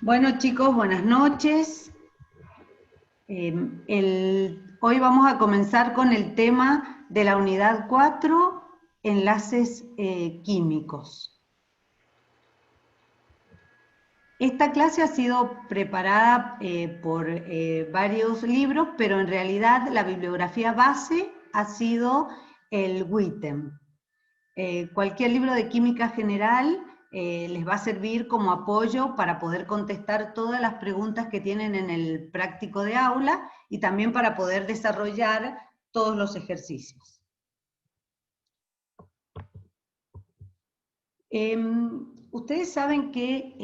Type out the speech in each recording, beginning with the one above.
Bueno chicos, buenas noches. Hoy vamos a comenzar con el tema de la unidad 4, enlaces químicos. Esta clase ha sido preparada por varios libros, pero en realidad la bibliografía base ha sido el WITEM. Cualquier libro de química general les va a servir como apoyo para poder contestar todas las preguntas que tienen en el práctico de aula y también para poder desarrollar todos los ejercicios. Ustedes saben que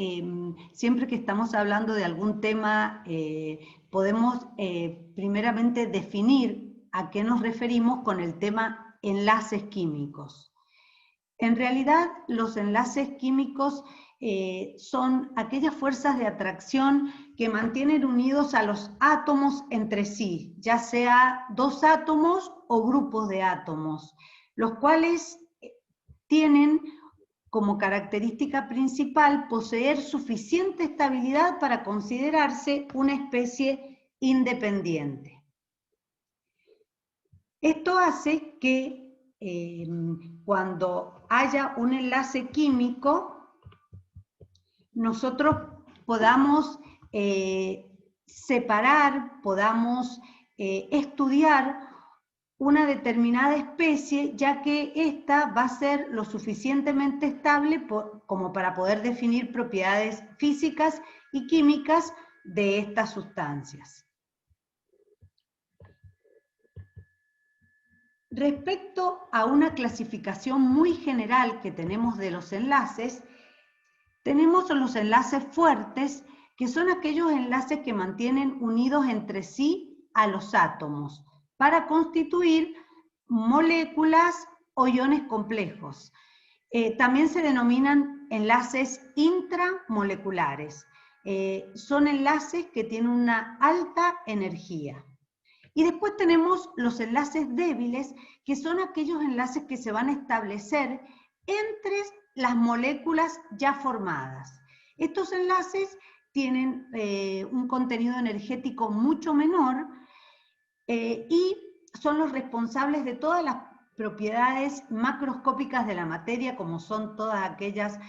siempre que estamos hablando de algún tema podemos primeramente definir a qué nos referimos con el tema enlaces químicos. En realidad, los enlaces químicos son aquellas fuerzas de atracción que mantienen unidos a los átomos entre sí, ya sea dos átomos o grupos de átomos, los cuales tienen como característica principal poseer suficiente estabilidad para considerarse una especie independiente. Esto hace que cuando haya un enlace químico, nosotros podamos separar, podamos estudiar una determinada especie, ya que ésta va a ser lo suficientemente estable como para poder definir propiedades físicas y químicas de estas sustancias. Respecto a una clasificación muy general que tenemos de los enlaces, tenemos los enlaces fuertes, que son aquellos enlaces que mantienen unidos entre sí a los átomos para constituir moléculas o iones complejos. También se denominan enlaces intramoleculares. Son enlaces que tienen una alta energía. Y después tenemos los enlaces débiles, que son aquellos enlaces que se van a establecer entre las moléculas ya formadas. Estos enlaces tienen un contenido energético mucho menor y son los responsables de todas las propiedades macroscópicas de la materia, como son todas aquellas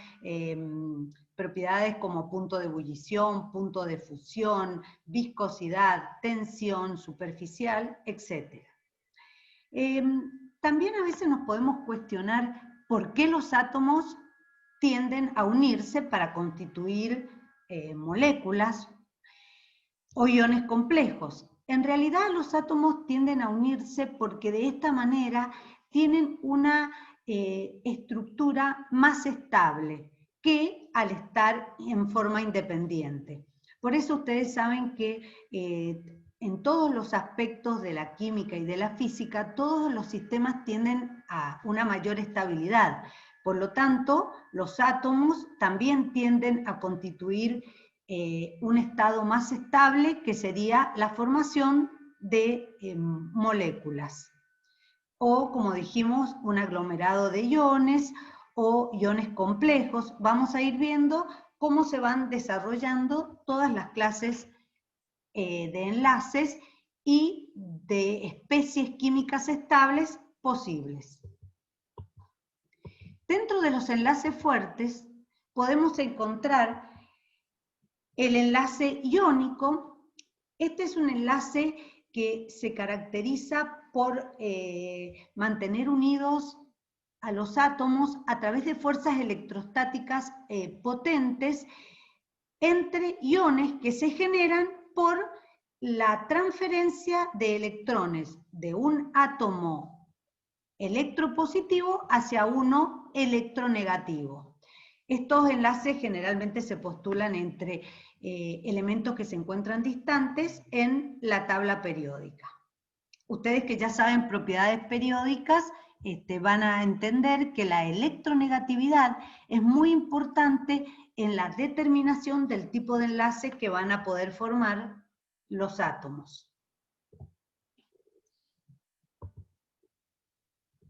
propiedades como punto de ebullición, punto de fusión, viscosidad, tensión superficial, etc. También a veces nos podemos cuestionar por qué los átomos tienden a unirse para constituir moléculas o iones complejos. En realidad los átomos tienden a unirse porque de esta manera tienen una estructura más estable que al estar en forma independiente. Por eso ustedes saben que en todos los aspectos de la química y de la física, todos los sistemas tienden a una mayor estabilidad. Por lo tanto, los átomos también tienden a constituir un estado más estable, que sería la formación de moléculas. O, como dijimos, un aglomerado de iones o iones complejos. Vamos a ir viendo cómo se van desarrollando todas las clases de enlaces y de especies químicas estables posibles. Dentro de los enlaces fuertes podemos encontrar el enlace iónico. Este es un enlace que se caracteriza por mantener unidos a los átomos a través de fuerzas electrostáticas potentes entre iones que se generan por la transferencia de electrones de un átomo electropositivo hacia uno electronegativo. Estos enlaces generalmente se postulan entre elementos que se encuentran distantes en la tabla periódica. Ustedes que ya saben propiedades periódicas van a entender que la electronegatividad es muy importante en la determinación del tipo de enlace que van a poder formar los átomos.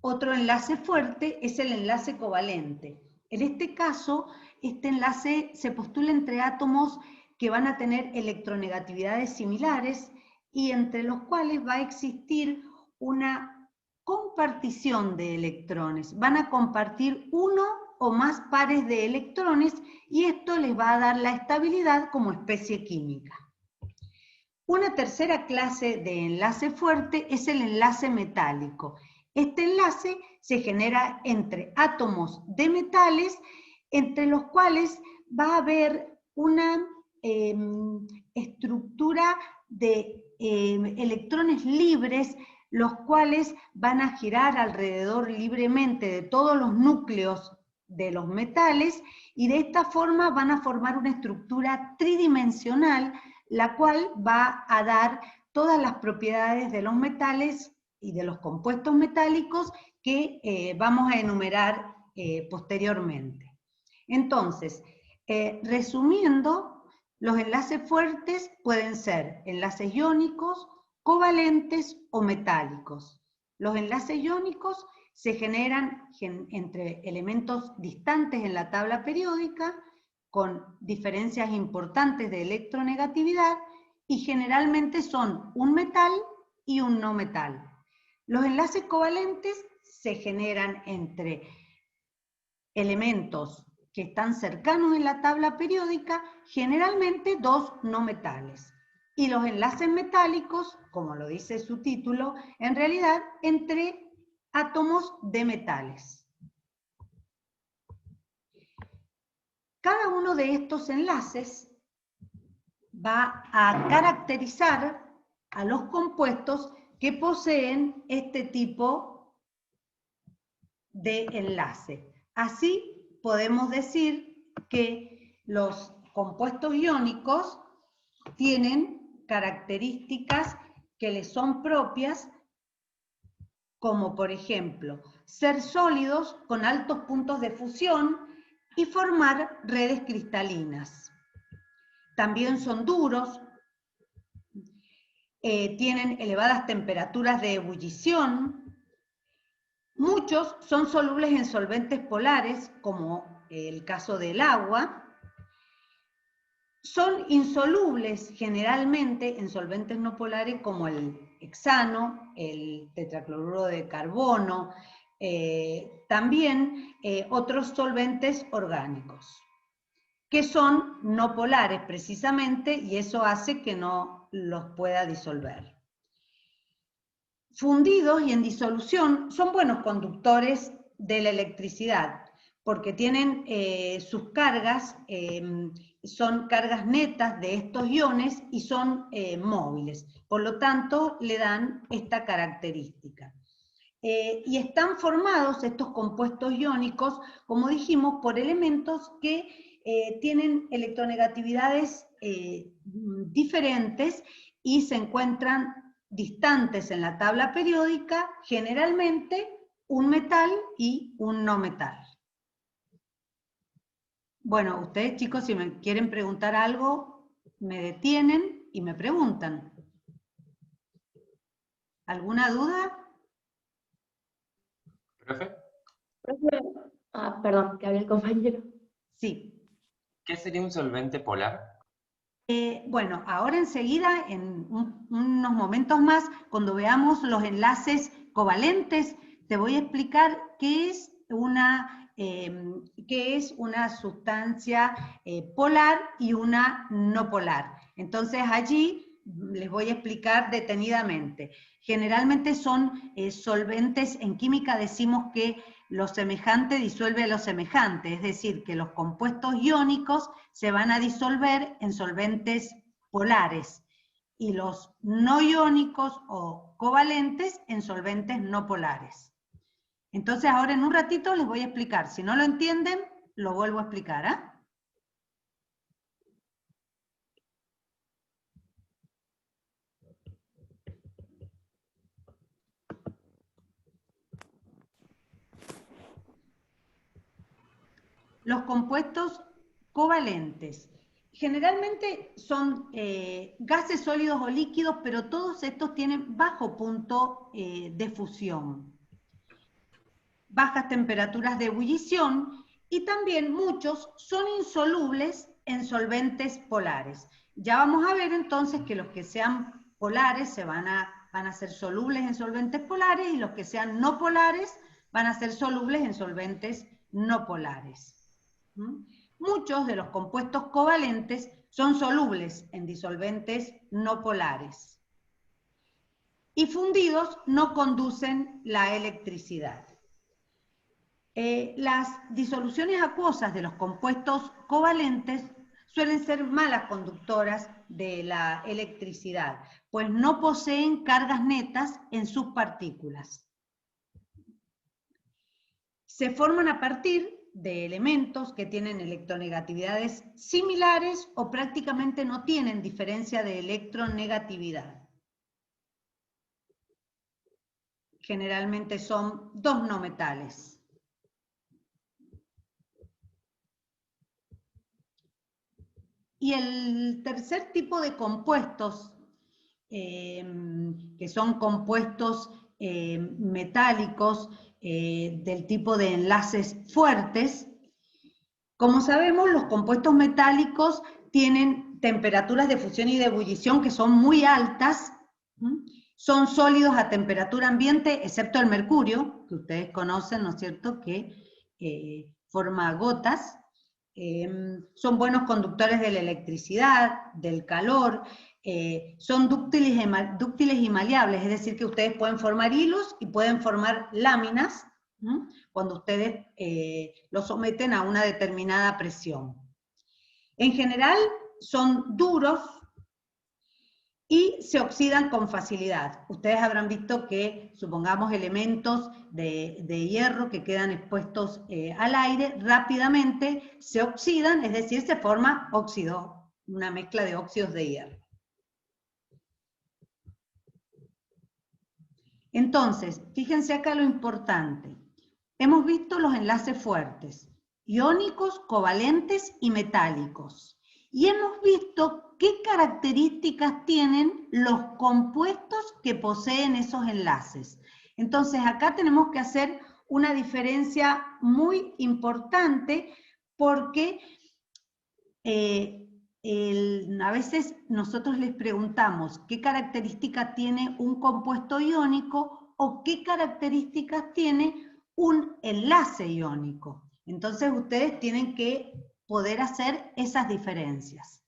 Otro enlace fuerte es el enlace covalente. En este caso, este enlace se postula entre átomos que van a tener electronegatividades similares y entre los cuales va a existir una compartición de electrones. Van a compartir uno o más pares de electrones y esto les va a dar la estabilidad como especie química. Una tercera clase de enlace fuerte es el enlace metálico. Este enlace se genera entre átomos de metales, entre los cuales va a haber una estructura de electrones libres, los cuales van a girar alrededor libremente de todos los núcleos de los metales, y de esta forma van a formar una estructura tridimensional, la cual va a dar todas las propiedades de los metales y de los compuestos metálicos que vamos a enumerar posteriormente. Entonces, resumiendo, los enlaces fuertes pueden ser enlaces iónicos, covalentes o metálicos. Los enlaces iónicos se generan entre elementos distantes en la tabla periódica, con diferencias importantes de electronegatividad, y generalmente son un metal y un no metal. Los enlaces covalentes se generan entre elementos que están cercanos en la tabla periódica, generalmente dos no metales. Y los enlaces metálicos, como lo dice su título, en realidad entre átomos de metales. Cada uno de estos enlaces va a caracterizar a los compuestos que poseen este tipo de enlace. Así podemos decir que los compuestos iónicos tienen características que les son propias, como por ejemplo, ser sólidos con altos puntos de fusión y formar redes cristalinas. También son duros, tienen elevadas temperaturas de ebullición. Muchos son solubles en solventes polares, como el caso del agua. Son insolubles generalmente en solventes no polares como el hexano, el tetracloruro de carbono, también otros solventes orgánicos, que son no polares precisamente, y eso hace que no los pueda disolver. Fundidos y en disolución son buenos conductores de la electricidad, porque tienen sus cargas, son cargas netas de estos iones y son móviles, por lo tanto le dan esta característica. Y están formados estos compuestos iónicos, como dijimos, por elementos que tienen electronegatividades diferentes y se encuentran distantes en la tabla periódica, generalmente un metal y un no metal. Bueno, ustedes chicos, si me quieren preguntar algo, me detienen y me preguntan. ¿Alguna duda? ¿Profe? Perdón, que había el compañero. Sí. ¿Qué sería un solvente polar? Bueno, ahora enseguida, en unos momentos más, cuando veamos los enlaces covalentes, te voy a explicar qué es una sustancia polar y una no polar. Entonces allí les voy a explicar detenidamente. Generalmente son solventes, en química decimos que lo semejante disuelve a lo semejante, es decir, que los compuestos iónicos se van a disolver en solventes polares y los no iónicos o covalentes en solventes no polares. Entonces ahora en un ratito les voy a explicar. Si no lo entienden, lo vuelvo a explicar, ¿ah? Los compuestos covalentes. Generalmente son gases sólidos o líquidos, pero todos estos tienen bajo punto de fusión, bajas temperaturas de ebullición, y también muchos son insolubles en solventes polares. Ya vamos a ver entonces que los que sean polares van a ser solubles en solventes polares y los que sean no polares van a ser solubles en solventes no polares. Muchos de los compuestos covalentes son solubles en disolventes no polares. Y fundidos no conducen la electricidad. Las disoluciones acuosas de los compuestos covalentes suelen ser malas conductoras de la electricidad, pues no poseen cargas netas en sus partículas. Se forman a partir de elementos que tienen electronegatividades similares o prácticamente no tienen diferencia de electronegatividad. Generalmente son dos no metales. Y el tercer tipo de compuestos, que son compuestos metálicos del tipo de enlaces fuertes, como sabemos, los compuestos metálicos tienen temperaturas de fusión y de ebullición que son muy altas, son sólidos a temperatura ambiente, excepto el mercurio, que ustedes conocen, ¿no es cierto?, que forma gotas. Son buenos conductores de la electricidad, del calor, son dúctiles y maleables, es decir, que ustedes pueden formar hilos y pueden formar láminas cuando ustedes los someten a una determinada presión. En general son duros y se oxidan con facilidad. Ustedes habrán visto que, supongamos, elementos de hierro que quedan expuestos al aire, rápidamente se oxidan, es decir, se forma óxido, una mezcla de óxidos de hierro. Entonces, fíjense acá lo importante. Hemos visto los enlaces fuertes, iónicos, covalentes y metálicos. Y hemos visto qué características tienen los compuestos que poseen esos enlaces. Entonces, acá tenemos que hacer una diferencia muy importante porque a veces nosotros les preguntamos qué características tiene un compuesto iónico o qué características tiene un enlace iónico. Entonces ustedes tienen que poder hacer esas diferencias.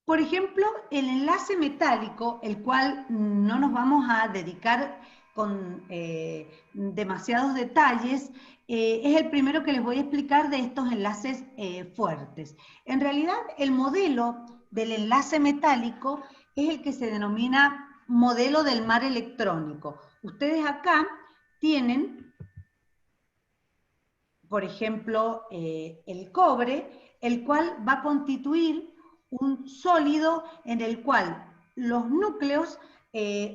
Por ejemplo, el enlace metálico, el cual no nos vamos a dedicar con demasiados detalles, es el primero que les voy a explicar de estos enlaces fuertes. En realidad, el modelo del enlace metálico es el que se denomina modelo del mar electrónico. Ustedes acá tienen, por ejemplo, el cobre, el cual va a constituir un sólido en el cual los núcleos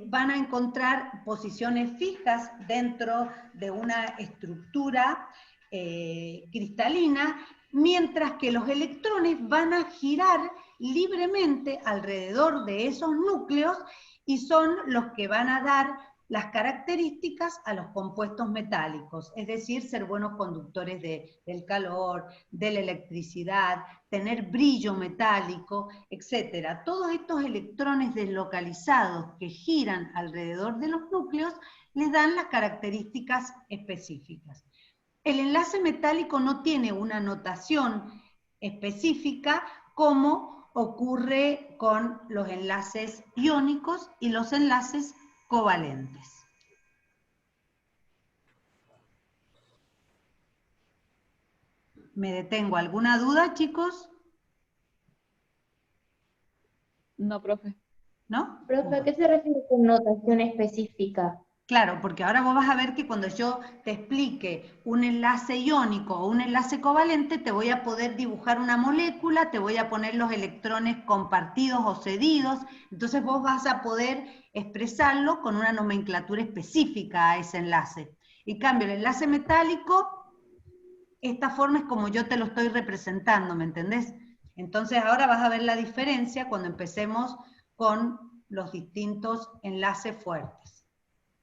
van a encontrar posiciones fijas dentro de una estructura cristalina, mientras que los electrones van a girar libremente alrededor de esos núcleos y son los que van a dar las características a los compuestos metálicos, es decir, ser buenos conductores del calor, de la electricidad, tener brillo metálico, etc. Todos estos electrones deslocalizados que giran alrededor de los núcleos les dan las características específicas. El enlace metálico no tiene una notación específica como ocurre con los enlaces iónicos y los enlaces covalentes. Me detengo. ¿Alguna duda, chicos? No, profe. ¿No? Profe, ¿a qué se refiere con notación específica? Claro, porque ahora vos vas a ver que cuando yo te explique un enlace iónico o un enlace covalente, te voy a poder dibujar una molécula, te voy a poner los electrones compartidos o cedidos, entonces vos vas a poder expresarlo con una nomenclatura específica a ese enlace. En cambio, el enlace metálico, esta forma es como yo te lo estoy representando, ¿me entendés? Entonces ahora vas a ver la diferencia cuando empecemos con los distintos enlaces fuertes.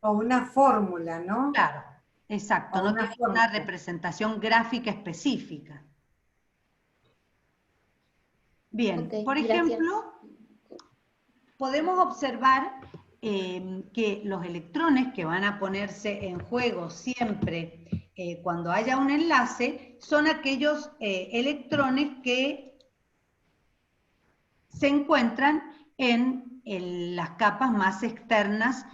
O una fórmula, ¿no? Claro. Exacto, o no una tiene una fuente. representación gráfica específica. Bien, Ok, por gracias. ejemplo, podemos observar que los electrones que van a ponerse en juego siempre cuando haya un enlace son aquellos electrones que se encuentran en las capas más externas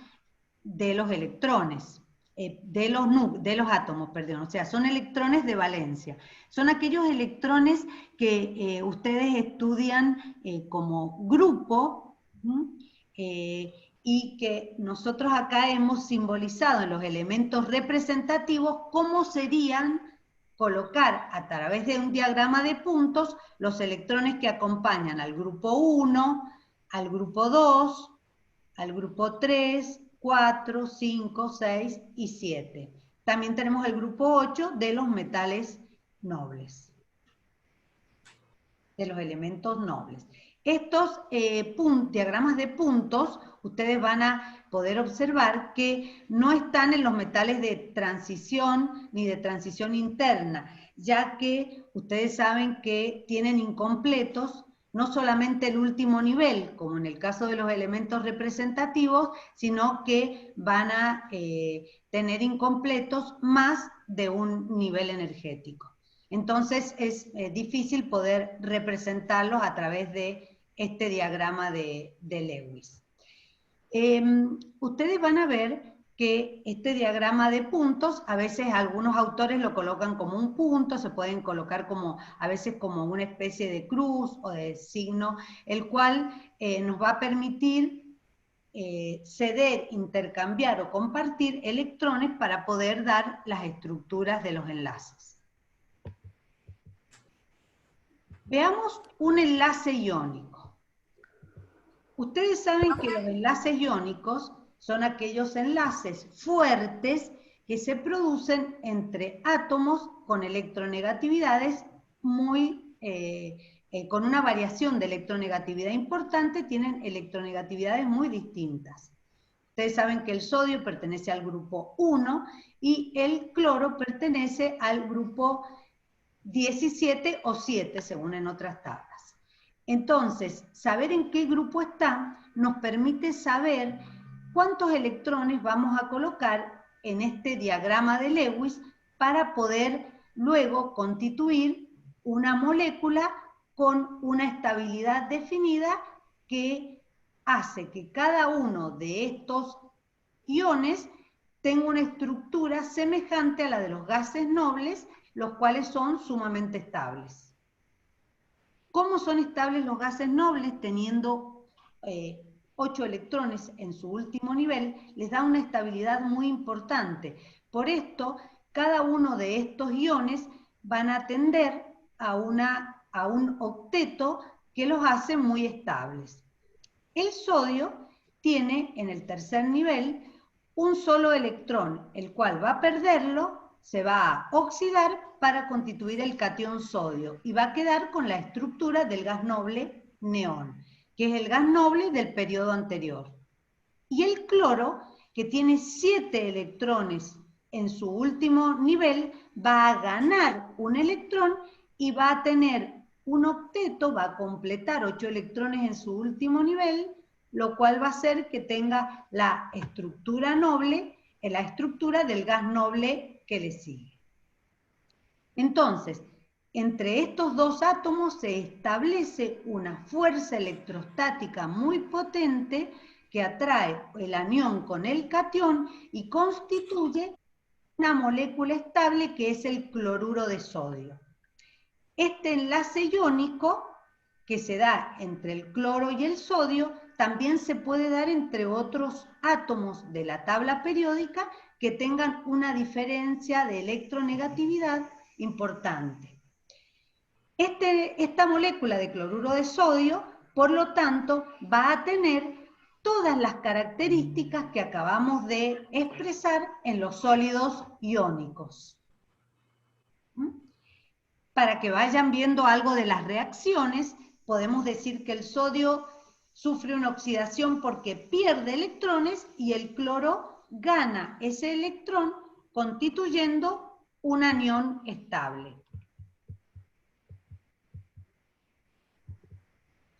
de los electrones, de los átomos, perdón, o sea, son electrones de valencia. Son aquellos electrones que ustedes estudian como grupo, y que nosotros acá hemos simbolizado en los elementos representativos cómo serían colocar a través de un diagrama de puntos los electrones que acompañan al grupo 1, al grupo 2, al grupo 3, 4, 5, 6 y 7. También tenemos el grupo 8 de los metales nobles, de los elementos nobles. Estos diagramas de puntos, ustedes van a poder observar que no están en los metales de transición ni de transición interna, ya que ustedes saben que tienen incompletos no solamente el último nivel, como en el caso de los elementos representativos, sino que van a tener incompletos más de un nivel energético. Entonces es difícil poder representarlos a través de este diagrama de Lewis. Ustedes van a ver que este diagrama de puntos, a veces algunos autores lo colocan como un punto, se pueden colocar como, a veces como una especie de cruz o de signo, el cual nos va a permitir ceder, intercambiar o compartir electrones para poder dar las estructuras de los enlaces. Veamos un enlace iónico. Ustedes saben que los enlaces iónicos son aquellos enlaces fuertes que se producen entre átomos con electronegatividades con una variación de electronegatividad importante, tienen electronegatividades muy distintas. Ustedes saben que el sodio pertenece al grupo 1 y el cloro pertenece al grupo 17 o 7, según en otras tablas. Entonces, saber en qué grupo está nos permite saber cuántos electrones vamos a colocar en este diagrama de Lewis para poder luego constituir una molécula con una estabilidad definida que hace que cada uno de estos iones tenga una estructura semejante a la de los gases nobles, los cuales son sumamente estables. ¿Cómo son estables los gases nobles? Teniendo 8 electrones en su último nivel, les da una estabilidad muy importante. Por esto, cada uno de estos iones van a tender a un octeto que los hace muy estables. El sodio tiene en el tercer nivel un solo electrón, el cual va a perderlo, se va a oxidar para constituir el catión sodio y va a quedar con la estructura del gas noble neón, que es el gas noble del periodo anterior. Y el cloro, que tiene 7 electrones en su último nivel, va a ganar un electrón y va a tener un octeto, va a completar 8 electrones en su último nivel, lo cual va a hacer que tenga la estructura noble, la estructura del gas noble que le sigue. Entonces, entre estos dos átomos se establece una fuerza electrostática muy potente que atrae el anión con el catión y constituye una molécula estable que es el cloruro de sodio. Este enlace iónico que se da entre el cloro y el sodio también se puede dar entre otros átomos de la tabla periódica que tengan una diferencia de electronegatividad importante. Esta molécula de cloruro de sodio, por lo tanto, va a tener todas las características que acabamos de expresar en los sólidos iónicos. Para que vayan viendo algo de las reacciones, podemos decir que el sodio sufre una oxidación porque pierde electrones y el cloro gana ese electrón constituyendo un anión estable.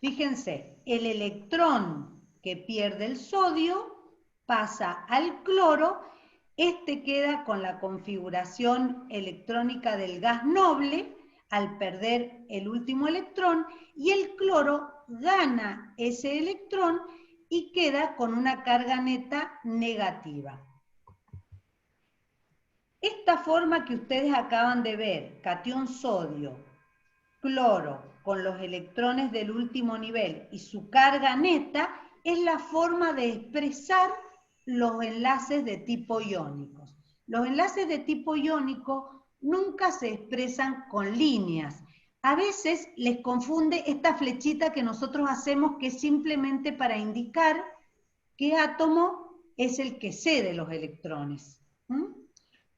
Fíjense, el electrón que pierde el sodio pasa al cloro, este queda con la configuración electrónica del gas noble al perder el último electrón, y el cloro gana ese electrón y queda con una carga neta negativa. Esta forma que ustedes acaban de ver, catión sodio, cloro con los electrones del último nivel y su carga neta, es la forma de expresar los enlaces de tipo iónico. Los enlaces de tipo iónico nunca se expresan con líneas. A veces les confunde esta flechita que nosotros hacemos, que es simplemente para indicar qué átomo es el que cede los electrones.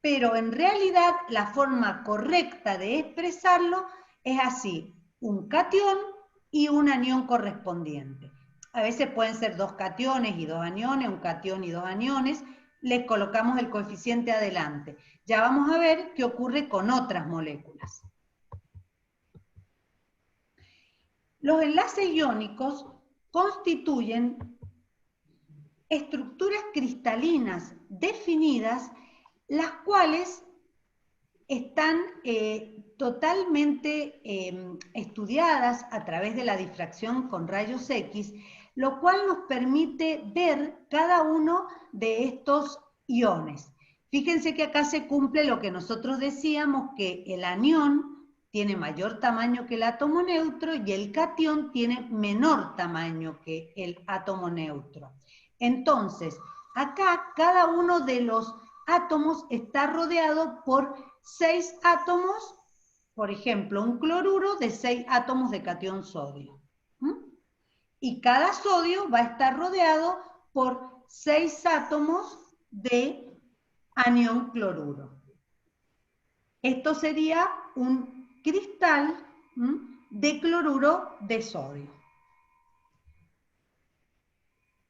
Pero en realidad la forma correcta de expresarlo es así: un catión y un anión correspondiente. A veces pueden ser dos cationes y dos aniones, un catión y dos aniones, les colocamos el coeficiente adelante. Ya vamos a ver qué ocurre con otras moléculas. Los enlaces iónicos constituyen estructuras cristalinas definidas, las cuales están totalmente estudiadas a través de la difracción con rayos X, lo cual nos permite ver cada uno de estos iones. Fíjense que acá se cumple lo que nosotros decíamos, que el anión tiene mayor tamaño que el átomo neutro y el catión tiene menor tamaño que el átomo neutro. Entonces, acá cada uno de los átomos está rodeado por 6 átomos, por ejemplo, un cloruro de 6 átomos de catión sodio. Y cada sodio va a estar rodeado por 6 átomos de anión cloruro. Esto sería un cristal de cloruro de sodio.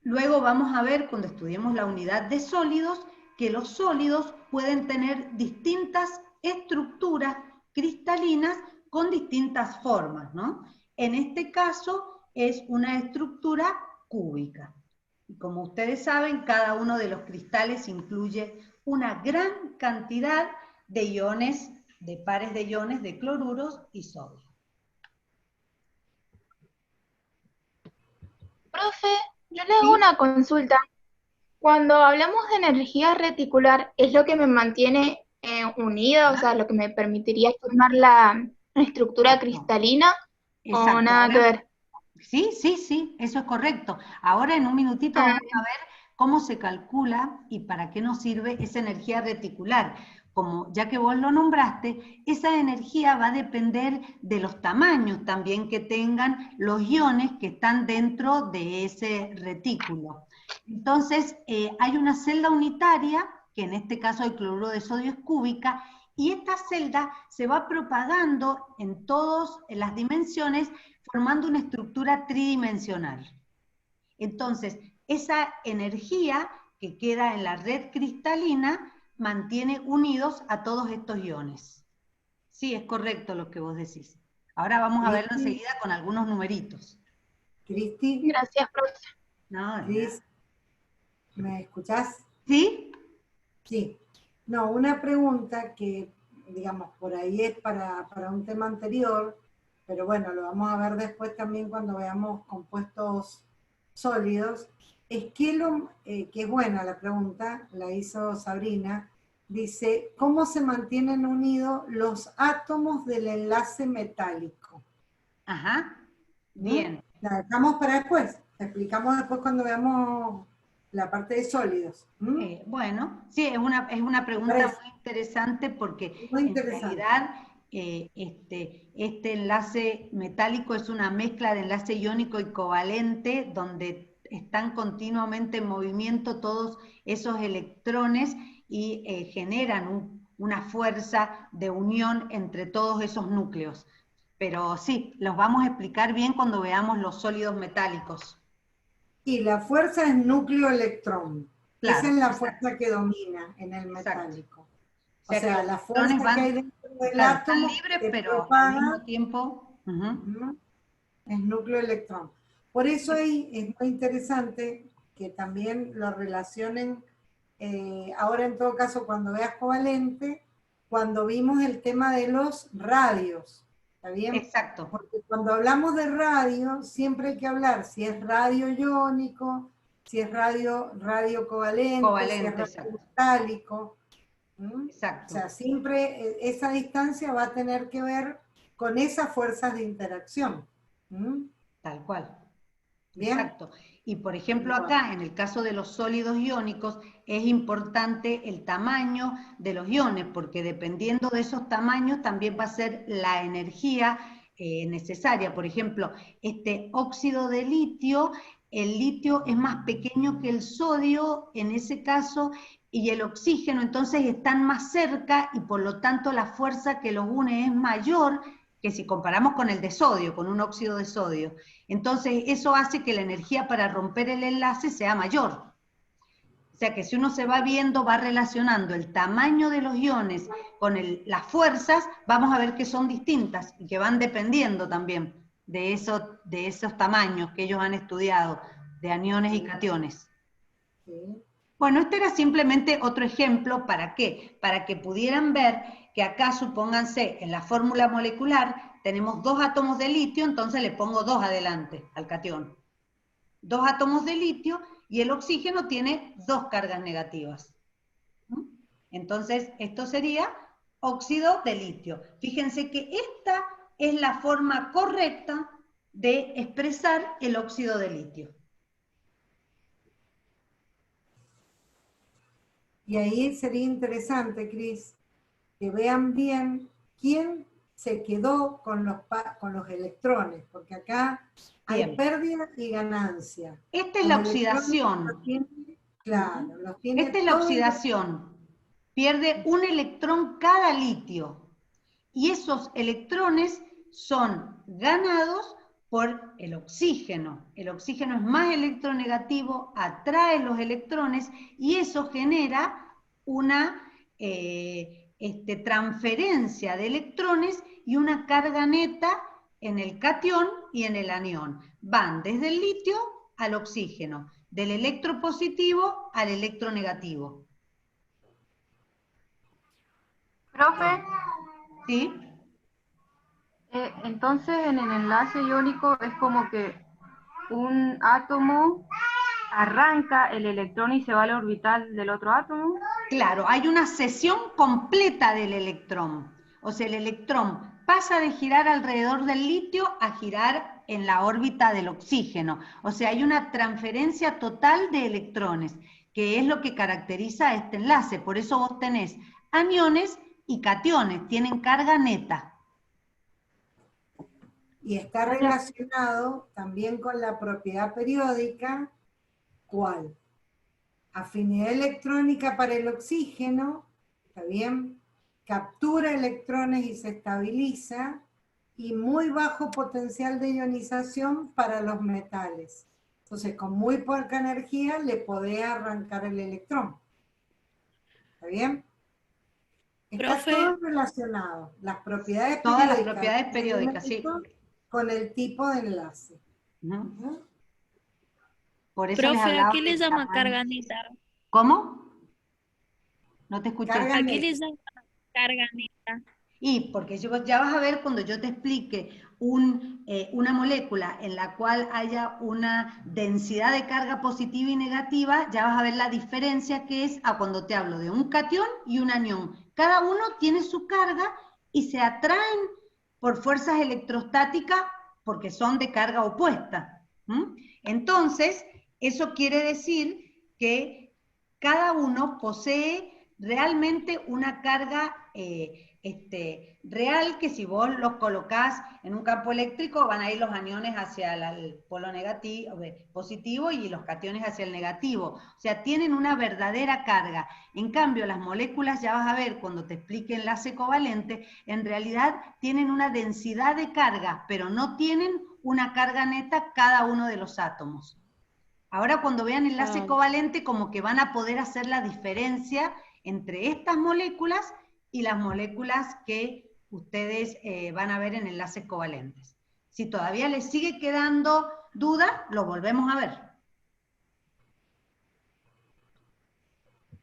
Luego vamos a ver, cuando estudiemos la unidad de sólidos, que los sólidos pueden tener distintas estructuras cristalinas con distintas formas, ¿no? En este caso es una estructura cúbica. Y como ustedes saben, cada uno de los cristales incluye una gran cantidad de iones, de pares de iones de cloruros y sodio. Profe, yo le hago una consulta. Cuando hablamos de energía reticular, ¿es lo que me mantiene unida, o sea, lo que me permitiría formar la estructura cristalina? Exacto. ¿O nada que ver? Sí, sí, sí, eso es correcto. Ahora en un minutito vamos a ver cómo se calcula y para qué nos sirve esa energía reticular. Como ya que vos lo nombraste, esa energía va a depender de los tamaños también que tengan los iones que están dentro de ese retículo. Entonces, hay una celda unitaria, que en este caso el cloruro de sodio es cúbica, y esta celda se va propagando en todas las dimensiones, formando una estructura tridimensional. Entonces, esa energía que queda en la red cristalina mantiene unidos a todos estos iones. Sí, es correcto lo que vos decís. Ahora vamos a verlo enseguida con algunos numeritos. Cristi. Gracias, profe. No, Cris, ¿me escuchás? ¿sí? Sí. No, una pregunta que, digamos, por ahí es para un tema anterior, pero bueno, lo vamos a ver después también cuando veamos compuestos sólidos. Es que es buena la pregunta, la hizo Sabrina, dice, ¿cómo se mantienen unidos los átomos del enlace metálico? Ajá, bien. La dejamos para después, la explicamos después cuando veamos la parte de sólidos. Bueno, sí, es una pregunta muy interesante porque muy en realidad este enlace metálico es una mezcla de enlace iónico y covalente donde están continuamente en movimiento todos esos electrones y generan una fuerza de unión entre todos esos núcleos. Pero sí, los vamos a explicar bien cuando veamos los sólidos metálicos. Y la fuerza es núcleo-electrón. Claro, esa es la fuerza que domina en el metálico. O sea, que la los fuerza electrones que hay dentro del claro, están átomo libres, se pero al propaga, mismo tiempo... ujú, es núcleo electrón. Por eso ahí es muy interesante que también lo relacionen, ahora en todo caso cuando veas covalente, cuando vimos el tema de los radios, ¿está bien? Exacto. Porque cuando hablamos de radio, siempre hay que hablar si es radio iónico, si es radio covalente, si es radio exacto. metálico. ¿Mm? Exacto. O sea, siempre esa distancia va a tener que ver con esas fuerzas de interacción. ¿Mm? Tal cual. Bien. Exacto. Y por ejemplo acá, en el caso de los sólidos iónicos, es importante el tamaño de los iones, porque dependiendo de esos tamaños también va a ser la energía necesaria. Por ejemplo, este óxido de litio, el litio es más pequeño que el sodio en ese caso, y el oxígeno, entonces están más cerca y por lo tanto la fuerza que los une es mayor que si comparamos con el de sodio, con un óxido de sodio. Entonces, eso hace que la energía para romper el enlace sea mayor. O sea que si uno se va viendo, va relacionando el tamaño de los iones con las fuerzas, vamos a ver que son distintas y que van dependiendo también de esos tamaños que ellos han estudiado, de aniones y cationes. Sí. Bueno, este era simplemente otro ejemplo, ¿para qué? Para que pudieran ver que acá, supónganse, en la fórmula molecular tenemos 2 átomos de litio, entonces le pongo 2 adelante al catión. 2 átomos de litio y el oxígeno tiene 2 cargas negativas. Entonces, esto sería óxido de litio. Fíjense que esta es la forma correcta de expresar el óxido de litio. Y ahí sería interesante, Cris, que vean bien quién se quedó con los electrones, porque acá Bien. hay pérdida y ganancia. Esta es Los la oxidación. Claro, los tiene Esta es la todo oxidación. Pierde un electrón cada litio. Y esos electrones son ganados por el oxígeno. El oxígeno es más electronegativo, atrae los electrones y eso genera una transferencia de electrones y una carga neta en el catión y en el anión. Van desde el litio al oxígeno, del electropositivo al electronegativo. Profe, ¿Sí? entonces en el enlace iónico es como que un átomo arranca el electrón y se va al orbital del otro átomo. Claro, hay una cesión completa del electrón. O sea, el electrón pasa de girar alrededor del litio a girar en la órbita del oxígeno. O sea, hay una transferencia total de electrones, que es lo que caracteriza este enlace. Por eso vos tenés aniones y cationes, tienen carga neta. Y está relacionado también con la propiedad periódica, ¿cuál? Afinidad electrónica para el oxígeno, ¿está bien? Captura electrones y se estabiliza, y muy bajo potencial de ionización para los metales. Entonces, con muy poca energía le podés arrancar el electrón. ¿Está bien? Está Profe. todo relacionado. Las propiedades Todas periódicas. las propiedades periódicas, sí. Con el tipo de enlace. Por eso Profe, les hablaba ¿a qué le del llama tamaño. carga neta? ¿Cómo? No te escuché. Carga ¿A qué neta. le llama carga neta? Y porque ya vas a ver cuando yo te explique una molécula en la cual haya una densidad de carga positiva y negativa, ya vas a ver la diferencia que es a cuando te hablo de un catión y un anión. Cada uno tiene su carga y se atraen por fuerzas electrostáticas porque son de carga opuesta. Entonces, eso quiere decir que cada uno posee realmente una carga real, que si vos los colocás en un campo eléctrico van a ir los aniones hacia el polo negativo, positivo, y los cationes hacia el negativo. O sea, tienen una verdadera carga. En cambio, las moléculas, ya vas a ver cuando te explique enlace covalente, en realidad tienen una densidad de carga, pero no tienen una carga neta cada uno de los átomos. Ahora cuando vean enlace covalente, como que van a poder hacer la diferencia entre estas moléculas y las moléculas que ustedes van a ver en enlaces covalentes. Si todavía les sigue quedando duda, lo volvemos a ver.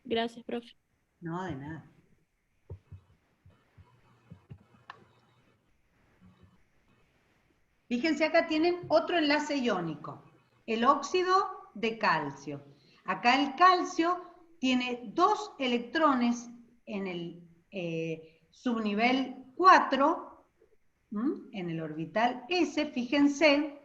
Gracias, profe. No, de nada. Fíjense, acá tienen otro enlace iónico, el óxido de calcio. Acá el calcio tiene 2 electrones en el subnivel 4, en el orbital S. Fíjense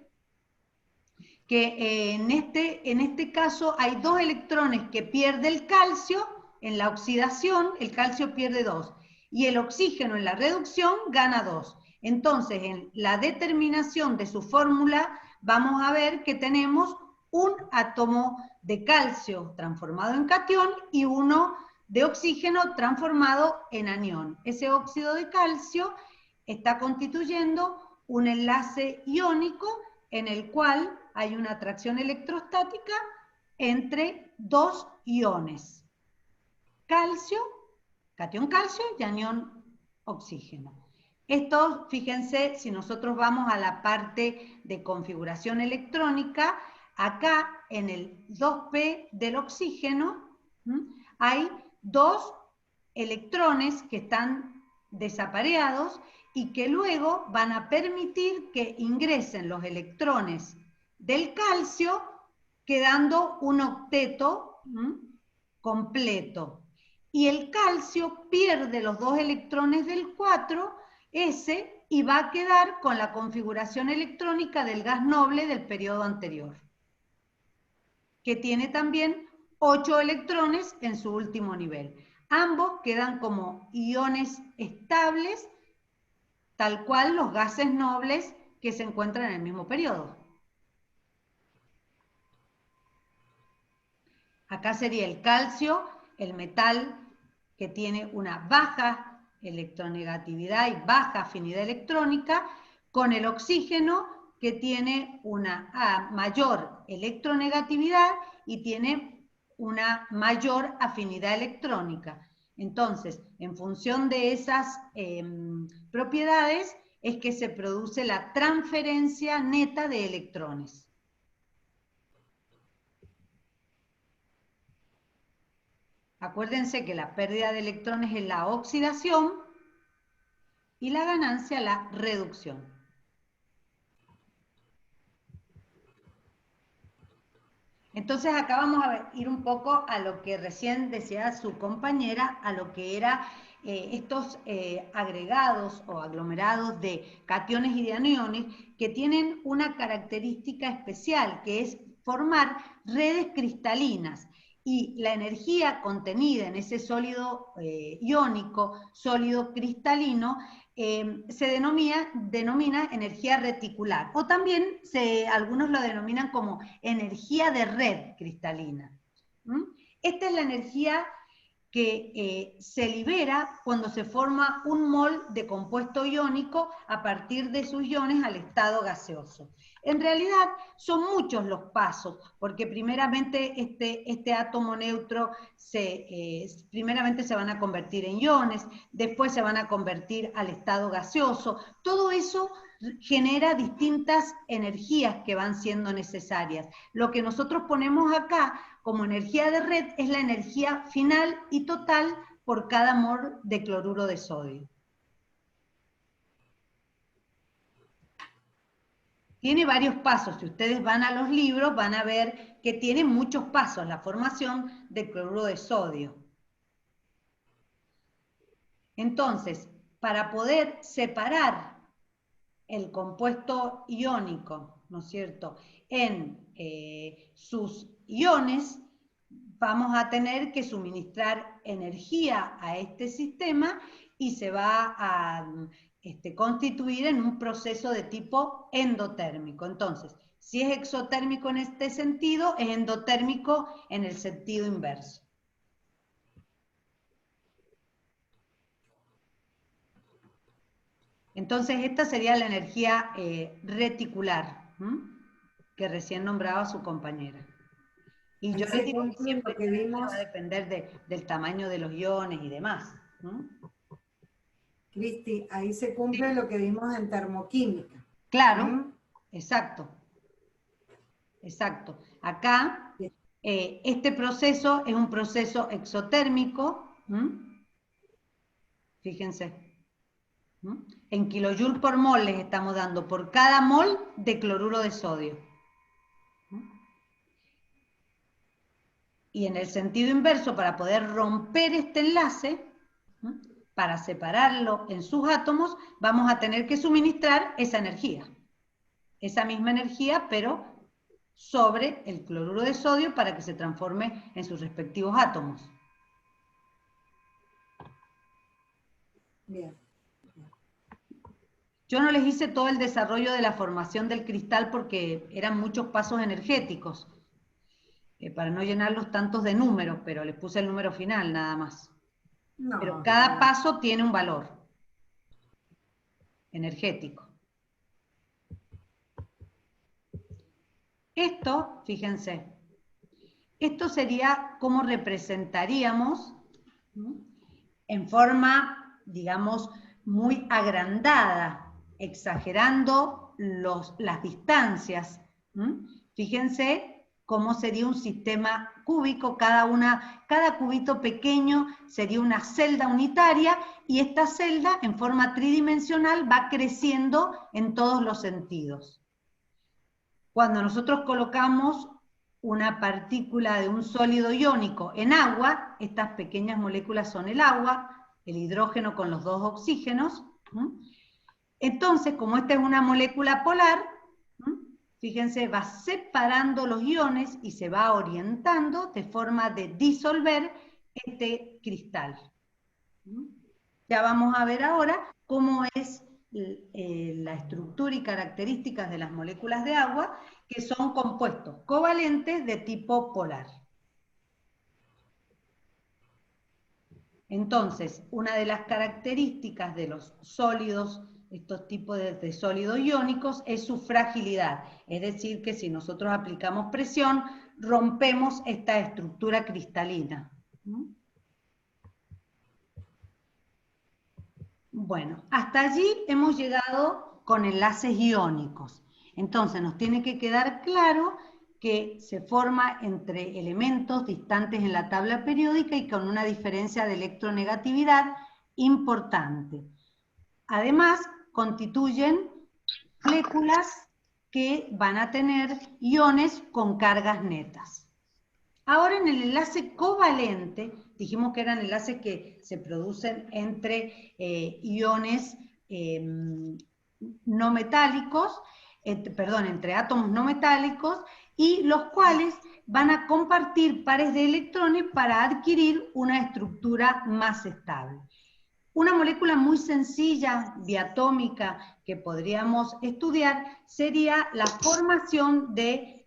que en este caso hay 2 electrones que pierde el calcio en la oxidación, el calcio pierde 2, y el oxígeno en la reducción gana 2. Entonces, en la determinación de su fórmula, vamos a ver que tenemos un átomo de calcio transformado en catión y uno de oxígeno transformado en anión. Ese óxido de calcio está constituyendo un enlace iónico en el cual hay una atracción electrostática entre 2 iones. Calcio, catión calcio y anión oxígeno. Esto, fíjense, si nosotros vamos a la parte de configuración electrónica, acá en el 2p del oxígeno, hay 2 electrones que están desapareados y que luego van a permitir que ingresen los electrones del calcio, quedando un octeto completo. Y el calcio pierde los 2 electrones del 4s y va a quedar con la configuración electrónica del gas noble del periodo anterior, que tiene también 8 electrones en su último nivel. Ambos quedan como iones estables, tal cual los gases nobles que se encuentran en el mismo periodo. Acá sería el calcio, el metal que tiene una baja electronegatividad y baja afinidad electrónica, con el oxígeno que tiene una mayor electronegatividad y tiene una mayor afinidad electrónica. Entonces, en función de esas propiedades es que se produce la transferencia neta de electrones. Acuérdense que la pérdida de electrones es la oxidación y la ganancia la reducción. Entonces acá vamos a ir un poco a lo que recién decía su compañera, a lo que era estos agregados o aglomerados de cationes y de aniones que tienen una característica especial, que es formar redes cristalinas. Y la energía contenida en ese sólido iónico, sólido cristalino, se denomina energía reticular. O también algunos lo denominan como energía de red cristalina. Esta es la energía que se libera cuando se forma un mol de compuesto iónico a partir de sus iones al estado gaseoso. En realidad son muchos los pasos, porque primeramente este átomo neutro primeramente se van a convertir en iones, después se van a convertir al estado gaseoso. Todo eso genera distintas energías que van siendo necesarias. Lo que nosotros ponemos acá como energía de red es la energía final y total por cada mol de cloruro de sodio. Tiene varios pasos. Si ustedes van a los libros, van a ver que tiene muchos pasos la formación de cloruro de sodio. Entonces, para poder separar el compuesto iónico, ¿no es cierto?, en sus iones, vamos a tener que suministrar energía a este sistema y se va a constituir en un proceso de tipo endotérmico. Entonces, si es exotérmico en este sentido, es endotérmico en el sentido inverso. Entonces, esta sería la energía reticular, que recién nombraba su compañera. Y yo les digo que siempre va a depender del tamaño de los iones y demás. Cristi, ahí se cumple lo que vimos en termoquímica. Claro, ¿Mm? exacto. Exacto. Acá, este proceso es un proceso exotérmico. Fíjense. En kilojoule por mol les estamos dando por cada mol de cloruro de sodio. Y en el sentido inverso, para poder romper este enlace, para separarlo en sus átomos, vamos a tener que suministrar esa energía. Esa misma energía, pero sobre el cloruro de sodio para que se transforme en sus respectivos átomos. Bien. Yo no les hice todo el desarrollo de la formación del cristal porque eran muchos pasos energéticos, para no llenarlos tantos de números, pero les puse el número final nada más. No, Pero cada paso tiene un valor energético. Esto, fíjense, esto sería cómo representaríamos, en forma, digamos, muy agrandada, exagerando las distancias. Fíjense cómo sería un sistema cúbico, cada cubito pequeño sería una celda unitaria, y esta celda en forma tridimensional va creciendo en todos los sentidos. Cuando nosotros colocamos una partícula de un sólido iónico en agua, estas pequeñas moléculas son el agua, el hidrógeno con los dos oxígenos. Entonces, como esta es una molécula polar, fíjense, va separando los iones y se va orientando de forma de disolver este cristal. Ya vamos a ver ahora cómo es la estructura y características de las moléculas de agua, que son compuestos covalentes de tipo polar. Entonces, una de las características de los sólidos, estos tipos de sólidos iónicos, es su fragilidad. Es decir, que si nosotros aplicamos presión, rompemos esta estructura cristalina. Bueno, hasta allí hemos llegado con enlaces iónicos. Entonces nos tiene que quedar claro que se forma entre elementos distantes en la tabla periódica y con una diferencia de electronegatividad importante. Además, constituyen moléculas que van a tener iones con cargas netas. Ahora en el enlace covalente, dijimos que eran enlaces que se producen entre iones no metálicos, entre átomos no metálicos, y los cuales van a compartir pares de electrones para adquirir una estructura más estable. Una molécula muy sencilla, diatómica, que podríamos estudiar, sería la formación de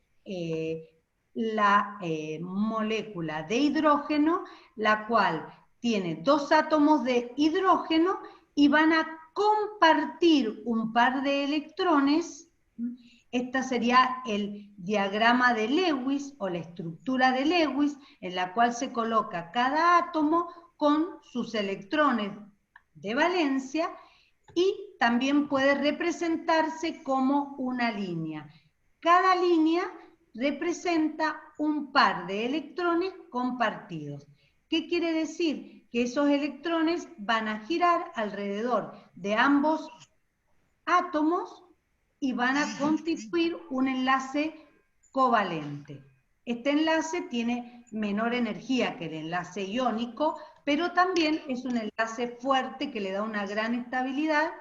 la molécula de hidrógeno, la cual tiene dos átomos de hidrógeno y van a compartir un par de electrones. Este sería el diagrama de Lewis o la estructura de Lewis, en la cual se coloca cada átomo con sus electrones de valencia, y también puede representarse como una línea. Cada línea representa un par de electrones compartidos. ¿Qué quiere decir? Que esos electrones van a girar alrededor de ambos átomos y van a constituir un enlace covalente. Este enlace tiene menor energía que el enlace iónico, pero también es un enlace fuerte que le da una gran estabilidad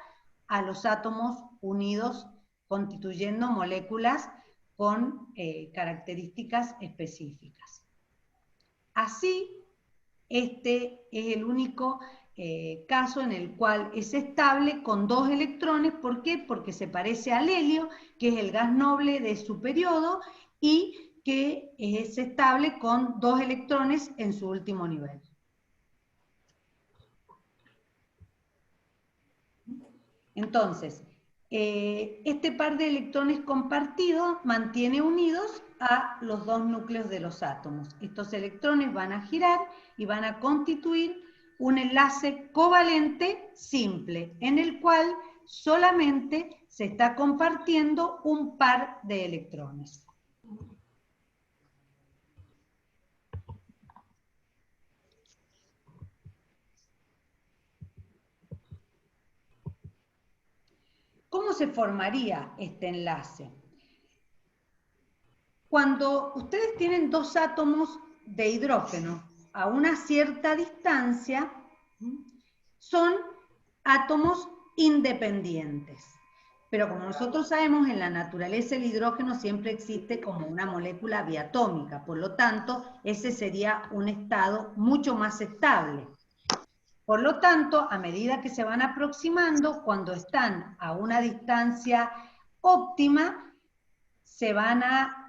a los átomos unidos, constituyendo moléculas con características específicas. Así, este es el único caso en el cual es estable con dos electrones. ¿Por qué? Porque se parece al helio, que es el gas noble de su periodo, y que es estable con dos electrones en su último nivel. Entonces, este par de electrones compartidos mantiene unidos a los dos núcleos de los átomos. Estos electrones van a girar y van a constituir un enlace covalente simple, en el cual solamente se está compartiendo un par de electrones. ¿Cómo se formaría este enlace? Cuando ustedes tienen dos átomos de hidrógeno a una cierta distancia, son átomos independientes. Pero como nosotros sabemos, en la naturaleza el hidrógeno siempre existe como una molécula biatómica, por lo tanto, ese sería un estado mucho más estable. Por lo tanto, a medida que se van aproximando, cuando están a una distancia óptima, se van a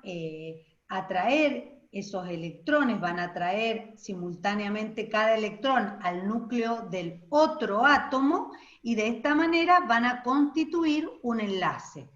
atraer esos electrones, van a atraer simultáneamente cada electrón al núcleo del otro átomo, y de esta manera van a constituir un enlace.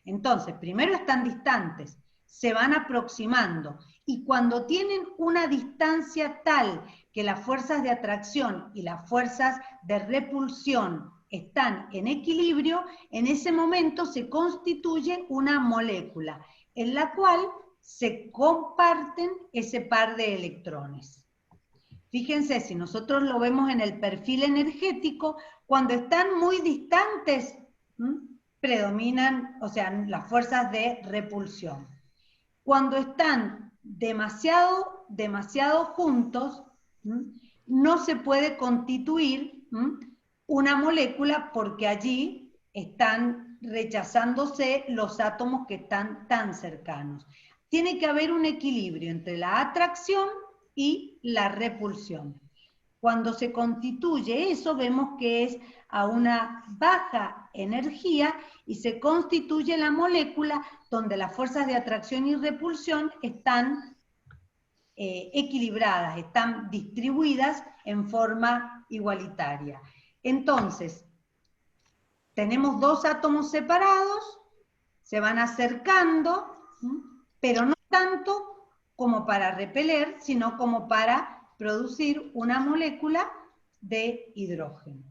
Entonces, primero están distantes, se van aproximando, y cuando tienen una distancia tal que las fuerzas de atracción y las fuerzas de repulsión están en equilibrio, en ese momento se constituye una molécula, en la cual se comparten ese par de electrones. Fíjense, si nosotros lo vemos en el perfil energético, cuando están muy distantes, predominan, o sea, las fuerzas de repulsión. Cuando están demasiado juntos, no se puede constituir una molécula, porque allí están rechazándose los átomos que están tan cercanos. Tiene que haber un equilibrio entre la atracción y la repulsión. Cuando se constituye eso, vemos que es a una baja energía y se constituye la molécula donde las fuerzas de atracción y repulsión están equilibradas, están distribuidas en forma igualitaria. Entonces, tenemos dos átomos separados, se van acercando, pero no tanto como para repeler, sino como para producir una molécula de hidrógeno.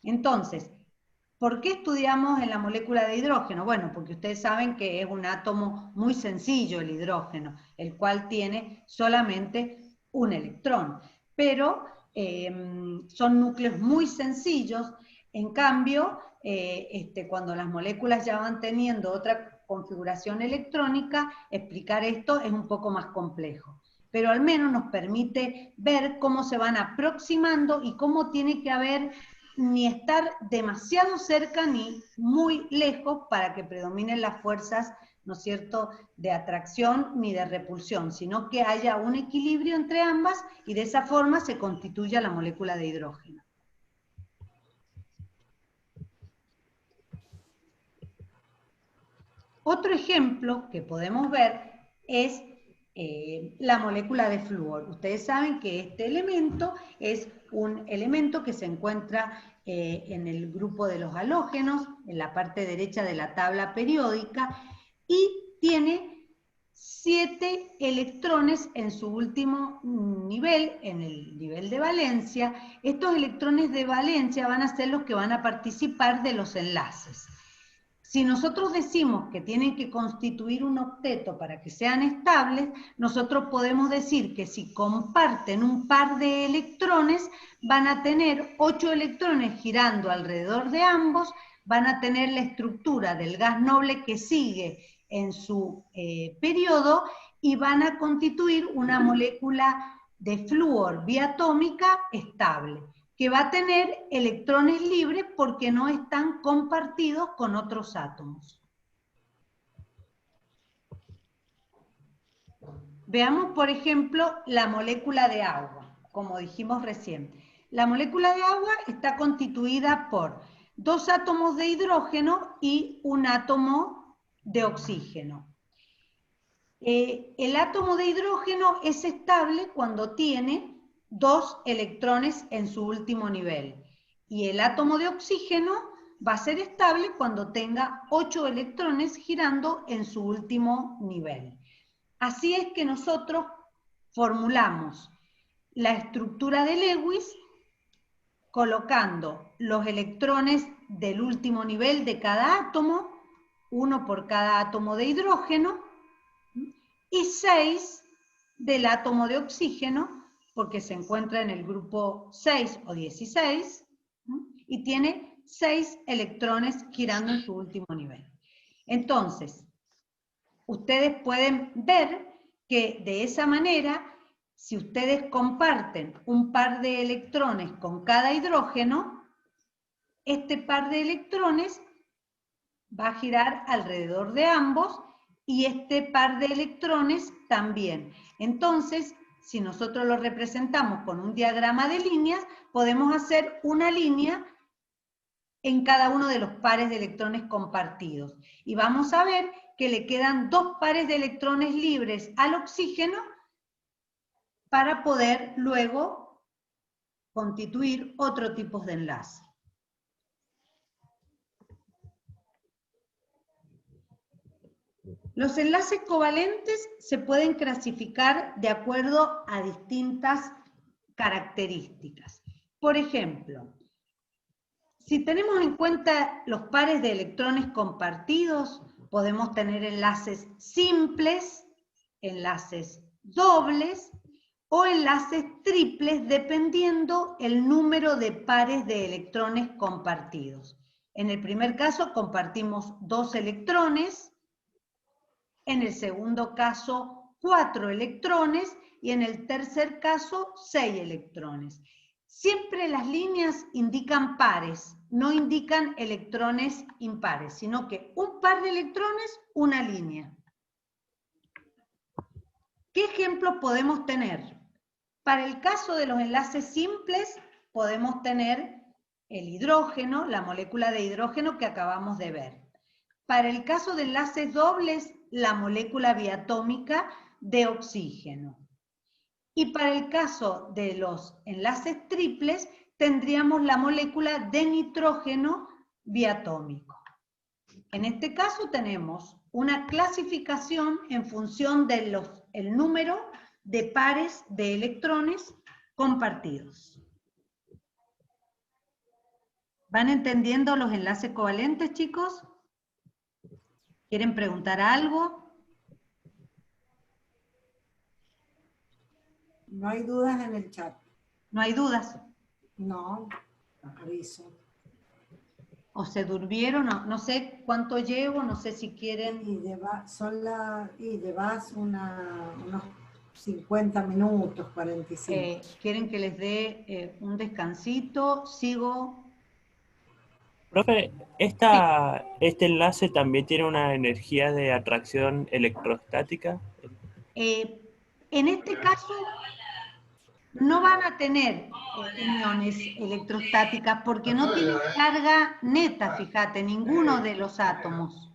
Entonces, ¿por qué estudiamos en la molécula de hidrógeno? Bueno, porque ustedes saben que es un átomo muy sencillo el hidrógeno, el cual tiene solamente un electrón, pero son núcleos muy sencillos. En cambio, cuando las moléculas ya van teniendo otra configuración electrónica, explicar esto es un poco más complejo. Pero al menos nos permite ver cómo se van aproximando y cómo tiene que haber ni estar demasiado cerca ni muy lejos para que predominen las fuerzas, ¿no es cierto?, de atracción ni de repulsión, sino que haya un equilibrio entre ambas y de esa forma se constituya la molécula de hidrógeno. Otro ejemplo que podemos ver es la molécula de flúor. Ustedes saben que este elemento es un elemento que se encuentra en el grupo de los halógenos, en la parte derecha de la tabla periódica, y tiene 7 electrones en su último nivel, en el nivel de valencia. Estos electrones de valencia van a ser los que van a participar de los enlaces. Si nosotros decimos que tienen que constituir un octeto para que sean estables, nosotros podemos decir que si comparten un par de electrones, van a tener 8 electrones girando alrededor de ambos, van a tener la estructura del gas noble que sigue en su periodo y van a constituir una molécula de flúor biatómica estable, que va a tener electrones libres porque no están compartidos con otros átomos. Veamos, por ejemplo, la molécula de agua, como dijimos recién. La molécula de agua está constituida por 2 átomos de hidrógeno y un átomo de oxígeno. El átomo de hidrógeno es estable cuando tiene 2 electrones en su último nivel. Y el átomo de oxígeno va a ser estable cuando tenga 8 electrones girando en su último nivel. Así es que nosotros formulamos la estructura de Lewis colocando los electrones del último nivel de cada átomo, uno por cada átomo de hidrógeno, y 6 del átomo de oxígeno, porque se encuentra en el grupo 6 o 16, y tiene 6 electrones girando en su último nivel. Entonces, ustedes pueden ver que de esa manera, si ustedes comparten un par de electrones con cada hidrógeno, este par de electrones va a girar alrededor de ambos y este par de electrones también. Entonces, si nosotros lo representamos con un diagrama de líneas, podemos hacer una línea en cada uno de los pares de electrones compartidos. Y vamos a ver que le quedan 2 pares de electrones libres al oxígeno para poder luego constituir otro tipo de enlace. Los enlaces covalentes se pueden clasificar de acuerdo a distintas características. Por ejemplo, si tenemos en cuenta los pares de electrones compartidos, podemos tener enlaces simples, enlaces dobles o enlaces triples, dependiendo el número de pares de electrones compartidos. En el primer caso compartimos 2 electrones, en el segundo caso 4 electrones y en el tercer caso 6 electrones. Siempre las líneas indican pares, no indican electrones impares, sino que un par de electrones, una línea. ¿Qué ejemplos podemos tener? Para el caso de los enlaces simples, podemos tener el hidrógeno, la molécula de hidrógeno que acabamos de ver. Para el caso de enlaces dobles, la molécula biatómica de oxígeno. Y para el caso de los enlaces triples, tendríamos la molécula de nitrógeno biatómico. En este caso tenemos una clasificación en función del número de pares de electrones compartidos. ¿Van entendiendo los enlaces covalentes, chicos? ¿Quieren preguntar algo? No hay dudas en el chat. ¿No hay dudas? No, aviso. ¿O se durmieron? No sé cuánto llevo, no sé si quieren... llevas unos 50 minutos, 45. ¿Quieren que les dé un descansito? ¿Sigo? Profe, este enlace también tiene una energía de atracción electrostática. En este caso, no van a tener uniones electrostáticas porque no tienen carga neta, fíjate, ninguno de los átomos.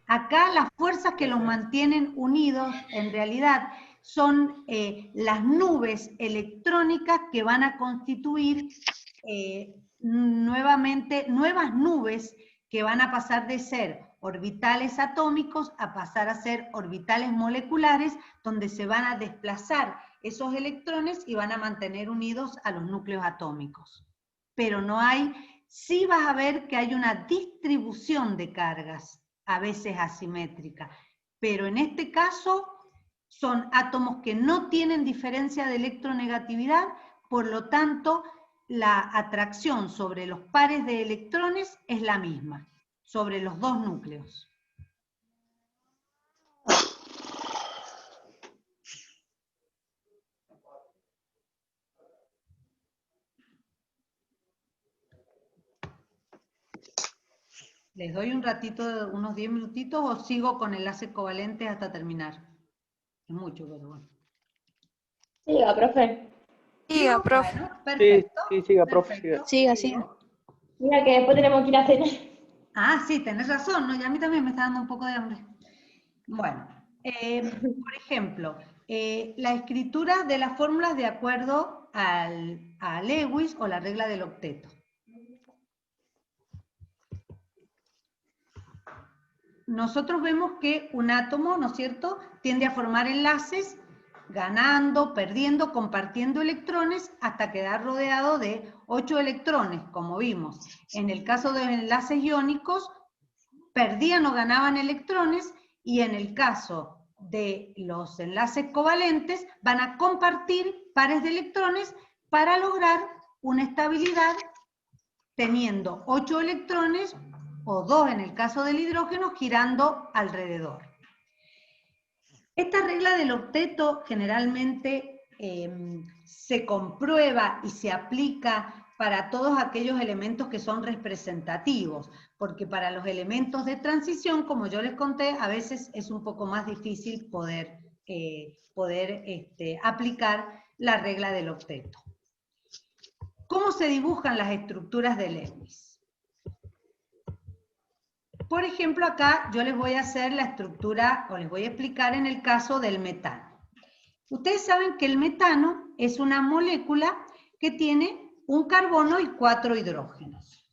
Acá las fuerzas que los mantienen unidos, en realidad, son las nubes electrónicas que van a constituir nuevamente nuevas nubes que van a pasar de ser orbitales atómicos a pasar a ser orbitales moleculares, donde se van a desplazar esos electrones y van a mantener unidos a los núcleos atómicos. Pero no hay, sí vas a ver que hay una distribución de cargas, a veces asimétrica, pero en este caso son átomos que no tienen diferencia de electronegatividad, por lo tanto la atracción sobre los pares de electrones es la misma, sobre los dos núcleos. ¿Les doy un ratito, unos 10 minutitos, o sigo con enlaces covalentes hasta terminar? Es mucho, pero bueno. Siga, profe. Siga, profe. Bueno, perfecto. Sí, siga, profe. Perfecto. Siga, siga. Mira que después tenemos que ir a cenar. Ah, sí, tenés razón, ¿no? Y a mí también me está dando un poco de hambre. Bueno, por ejemplo, la escritura de las fórmulas de acuerdo a Lewis o la regla del octeto. Nosotros vemos que un átomo, ¿no es cierto?, tiende a formar enlaces ganando, perdiendo, compartiendo electrones hasta quedar rodeado de 8 electrones, como vimos. En el caso de los enlaces iónicos, perdían o ganaban electrones, y en el caso de los enlaces covalentes, van a compartir pares de electrones para lograr una estabilidad teniendo 8 electrones, o 2 en el caso del hidrógeno, girando alrededor. Esta regla del octeto generalmente se comprueba y se aplica para todos aquellos elementos que son representativos, porque para los elementos de transición, como yo les conté, a veces es un poco más difícil poder aplicar la regla del octeto. ¿Cómo se dibujan las estructuras de Lewis? Por ejemplo, acá yo les voy a hacer la estructura, o les voy a explicar en el caso del metano. Ustedes saben que el metano es una molécula que tiene un carbono y 4 hidrógenos.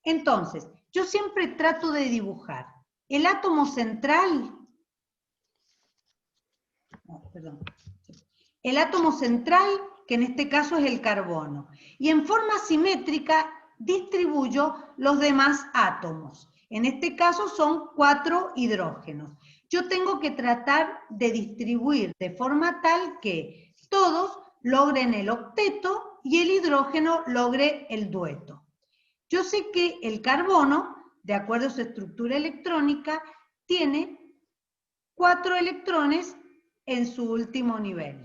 Entonces, yo siempre trato de dibujar el átomo central, el átomo central, que en este caso es el carbono, y en forma simétrica distribuyo los demás átomos. En este caso son 4 hidrógenos. Yo tengo que tratar de distribuir de forma tal que todos logren el octeto y el hidrógeno logre el dueto. Yo sé que el carbono, de acuerdo a su estructura electrónica, tiene 4 electrones en su último nivel.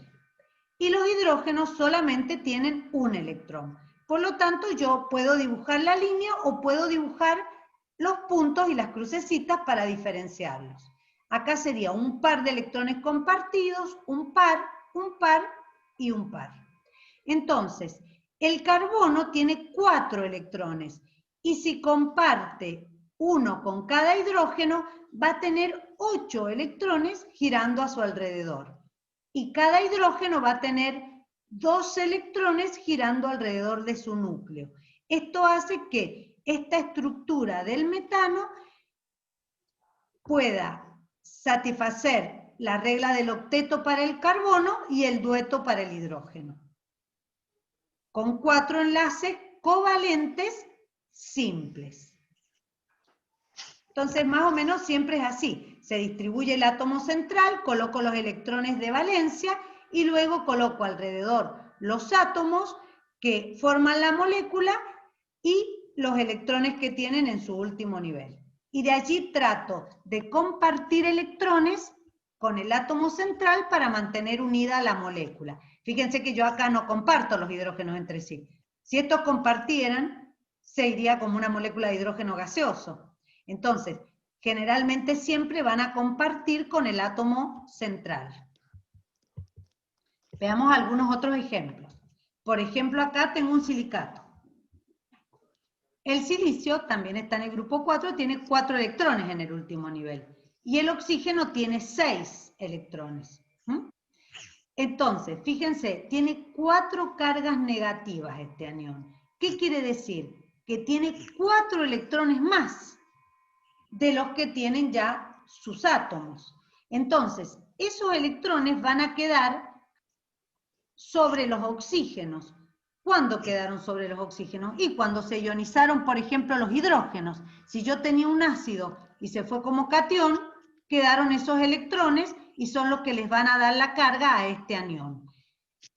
Y los hidrógenos solamente tienen un electrón. Por lo tanto, yo puedo dibujar la línea o puedo dibujar los puntos y las crucecitas para diferenciarlos. Acá sería un par de electrones compartidos, un par y un par. Entonces, el carbono tiene 4 electrones y si comparte uno con cada hidrógeno, va a tener 8 electrones girando a su alrededor. Y cada hidrógeno va a tener 2 electrones girando alrededor de su núcleo. Esto hace que esta estructura del metano pueda satisfacer la regla del octeto para el carbono y el dueto para el hidrógeno, con 4 enlaces covalentes simples. Entonces, más o menos siempre es así. Se distribuye el átomo central, coloco los electrones de valencia y luego coloco alrededor los átomos que forman la molécula y los electrones que tienen en su último nivel. Y de allí trato de compartir electrones con el átomo central para mantener unida la molécula. Fíjense que yo acá no comparto los hidrógenos entre sí. Si estos compartieran, se iría como una molécula de hidrógeno gaseoso. Entonces, generalmente siempre van a compartir con el átomo central. Veamos algunos otros ejemplos. Por ejemplo, acá tengo un silicato. El silicio también está en el grupo 4, tiene 4 electrones en el último nivel. Y el oxígeno tiene 6 electrones. Entonces, fíjense, tiene 4 cargas negativas este anión. ¿Qué quiere decir? Que tiene 4 electrones más de los que tienen ya sus átomos. Entonces, esos electrones van a quedar sobre los oxígenos. ¿Cuándo quedaron sobre los oxígenos? Y cuando se ionizaron, por ejemplo, los hidrógenos. Si yo tenía un ácido y se fue como catión, quedaron esos electrones y son los que les van a dar la carga a este anión.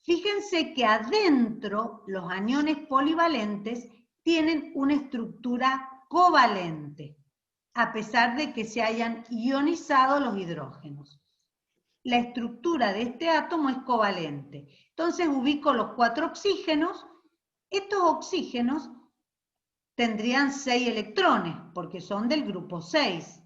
Fíjense que adentro los aniones polivalentes tienen una estructura covalente, a pesar de que se hayan ionizado los hidrógenos. La estructura de este átomo es covalente. Entonces ubico los 4 oxígenos. Estos oxígenos tendrían 6 electrones, porque son del grupo 6.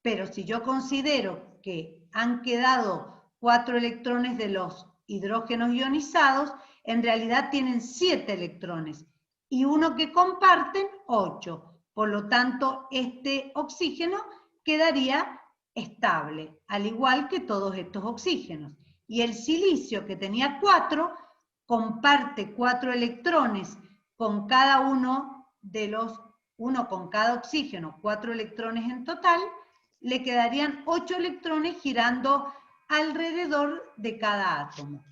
Pero si yo considero que han quedado 4 electrones de los hidrógenos ionizados, en realidad tienen 7 electrones. Y uno que comparten, 8. Por lo tanto, este oxígeno quedaría estable, al igual que todos estos oxígenos. Y el silicio, que tenía 4, comparte 4 electrones con cada uno de los, uno con cada oxígeno, 4 electrones en total, le quedarían 8 electrones girando alrededor de cada átomo.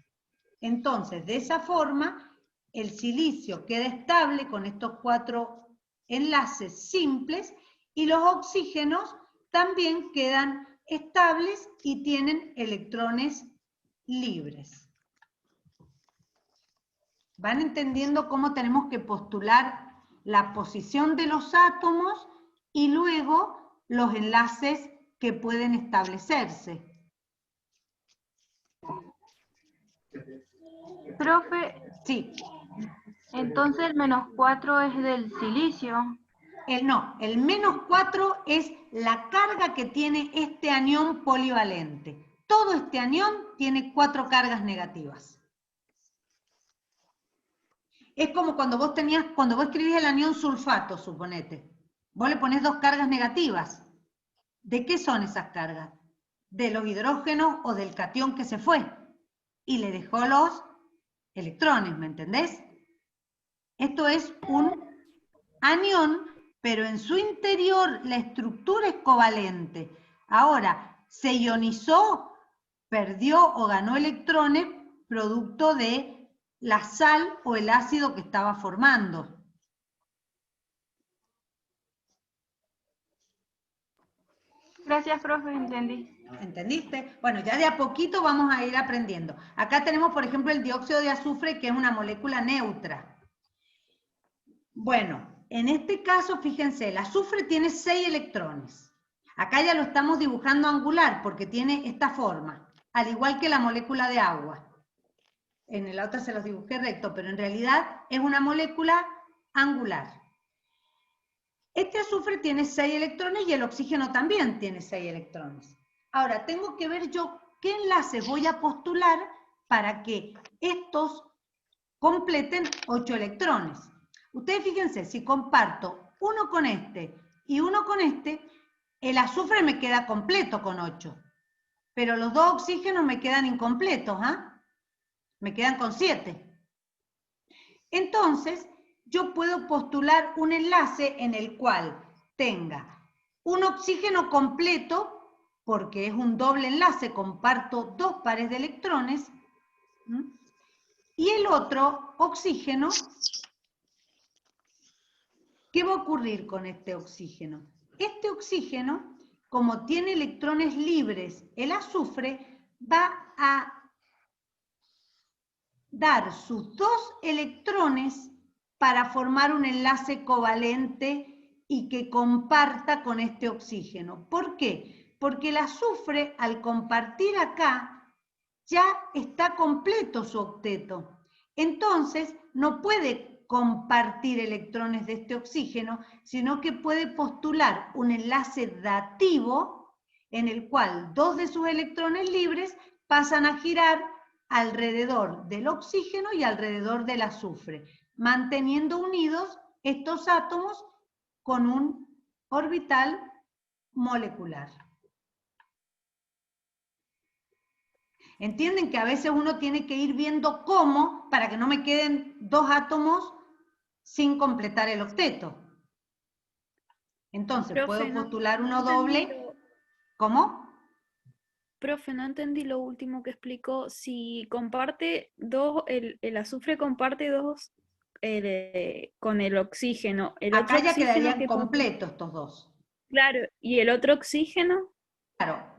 Entonces, de esa forma, el silicio queda estable con estos 4 enlaces simples y los oxígenos también quedan estables y tienen electrones libres. ¿Van entendiendo cómo tenemos que postular la posición de los átomos y luego los enlaces que pueden establecerse? Profe, Sí. entonces el -4 es del silicio. No, el -4 es la carga que tiene este anión polivalente. Todo este anión tiene 4 cargas negativas. Es como cuando vos escribís el anión sulfato, suponete. Vos le ponés 2 cargas negativas. ¿De qué son esas cargas? De los hidrógenos o del catión que se fue. Y le dejó los electrones, ¿me entendés? Esto es un anión, pero en su interior la estructura es covalente. Ahora, se ionizó, perdió o ganó electrones producto de la sal o el ácido que estaba formando. Gracias, profe, entendí. ¿Entendiste? Bueno, ya de a poquito vamos a ir aprendiendo. Acá tenemos, por ejemplo, el dióxido de azufre, que es una molécula neutra. Bueno, en este caso, fíjense, el azufre tiene 6 electrones. Acá ya lo estamos dibujando angular, porque tiene esta forma, al igual que la molécula de agua. En la otra se los dibujé recto, pero en realidad es una molécula angular. Este azufre tiene 6 electrones y el oxígeno también tiene 6 electrones. Ahora, tengo que ver yo qué enlaces voy a postular para que estos completen 8 electrones. Ustedes fíjense, si comparto uno con este y uno con este, el azufre me queda completo con 8. Pero los 2 oxígenos me quedan incompletos, ¿ah? Me quedan con 7. Entonces, yo puedo postular un enlace en el cual tenga un oxígeno completo, porque es un doble enlace, comparto 2 pares de electrones, y el otro oxígeno, ¿qué va a ocurrir con este oxígeno? Este oxígeno, como tiene electrones libres, el azufre va a dar sus 2 electrones para formar un enlace covalente y que comparta con este oxígeno. ¿Por qué? Porque el azufre, al compartir acá, ya está completo su octeto. Entonces, no puede compartir electrones de este oxígeno, sino que puede postular un enlace dativo en el cual 2 de sus electrones libres pasan a girar alrededor del oxígeno y alrededor del azufre, manteniendo unidos estos átomos con un orbital molecular. ¿Entienden que a veces uno tiene que ir viendo cómo para que no me queden 2 átomos sin completar el octeto? Entonces, Profe, puedo postular uno no doble. ¿Cómo? Profe, no entendí lo último que explicó. Si comparte 2, el azufre comparte 2 con el oxígeno. El Acá otro ya oxígeno quedarían que completos estos 2. Claro, ¿y el otro oxígeno? Claro,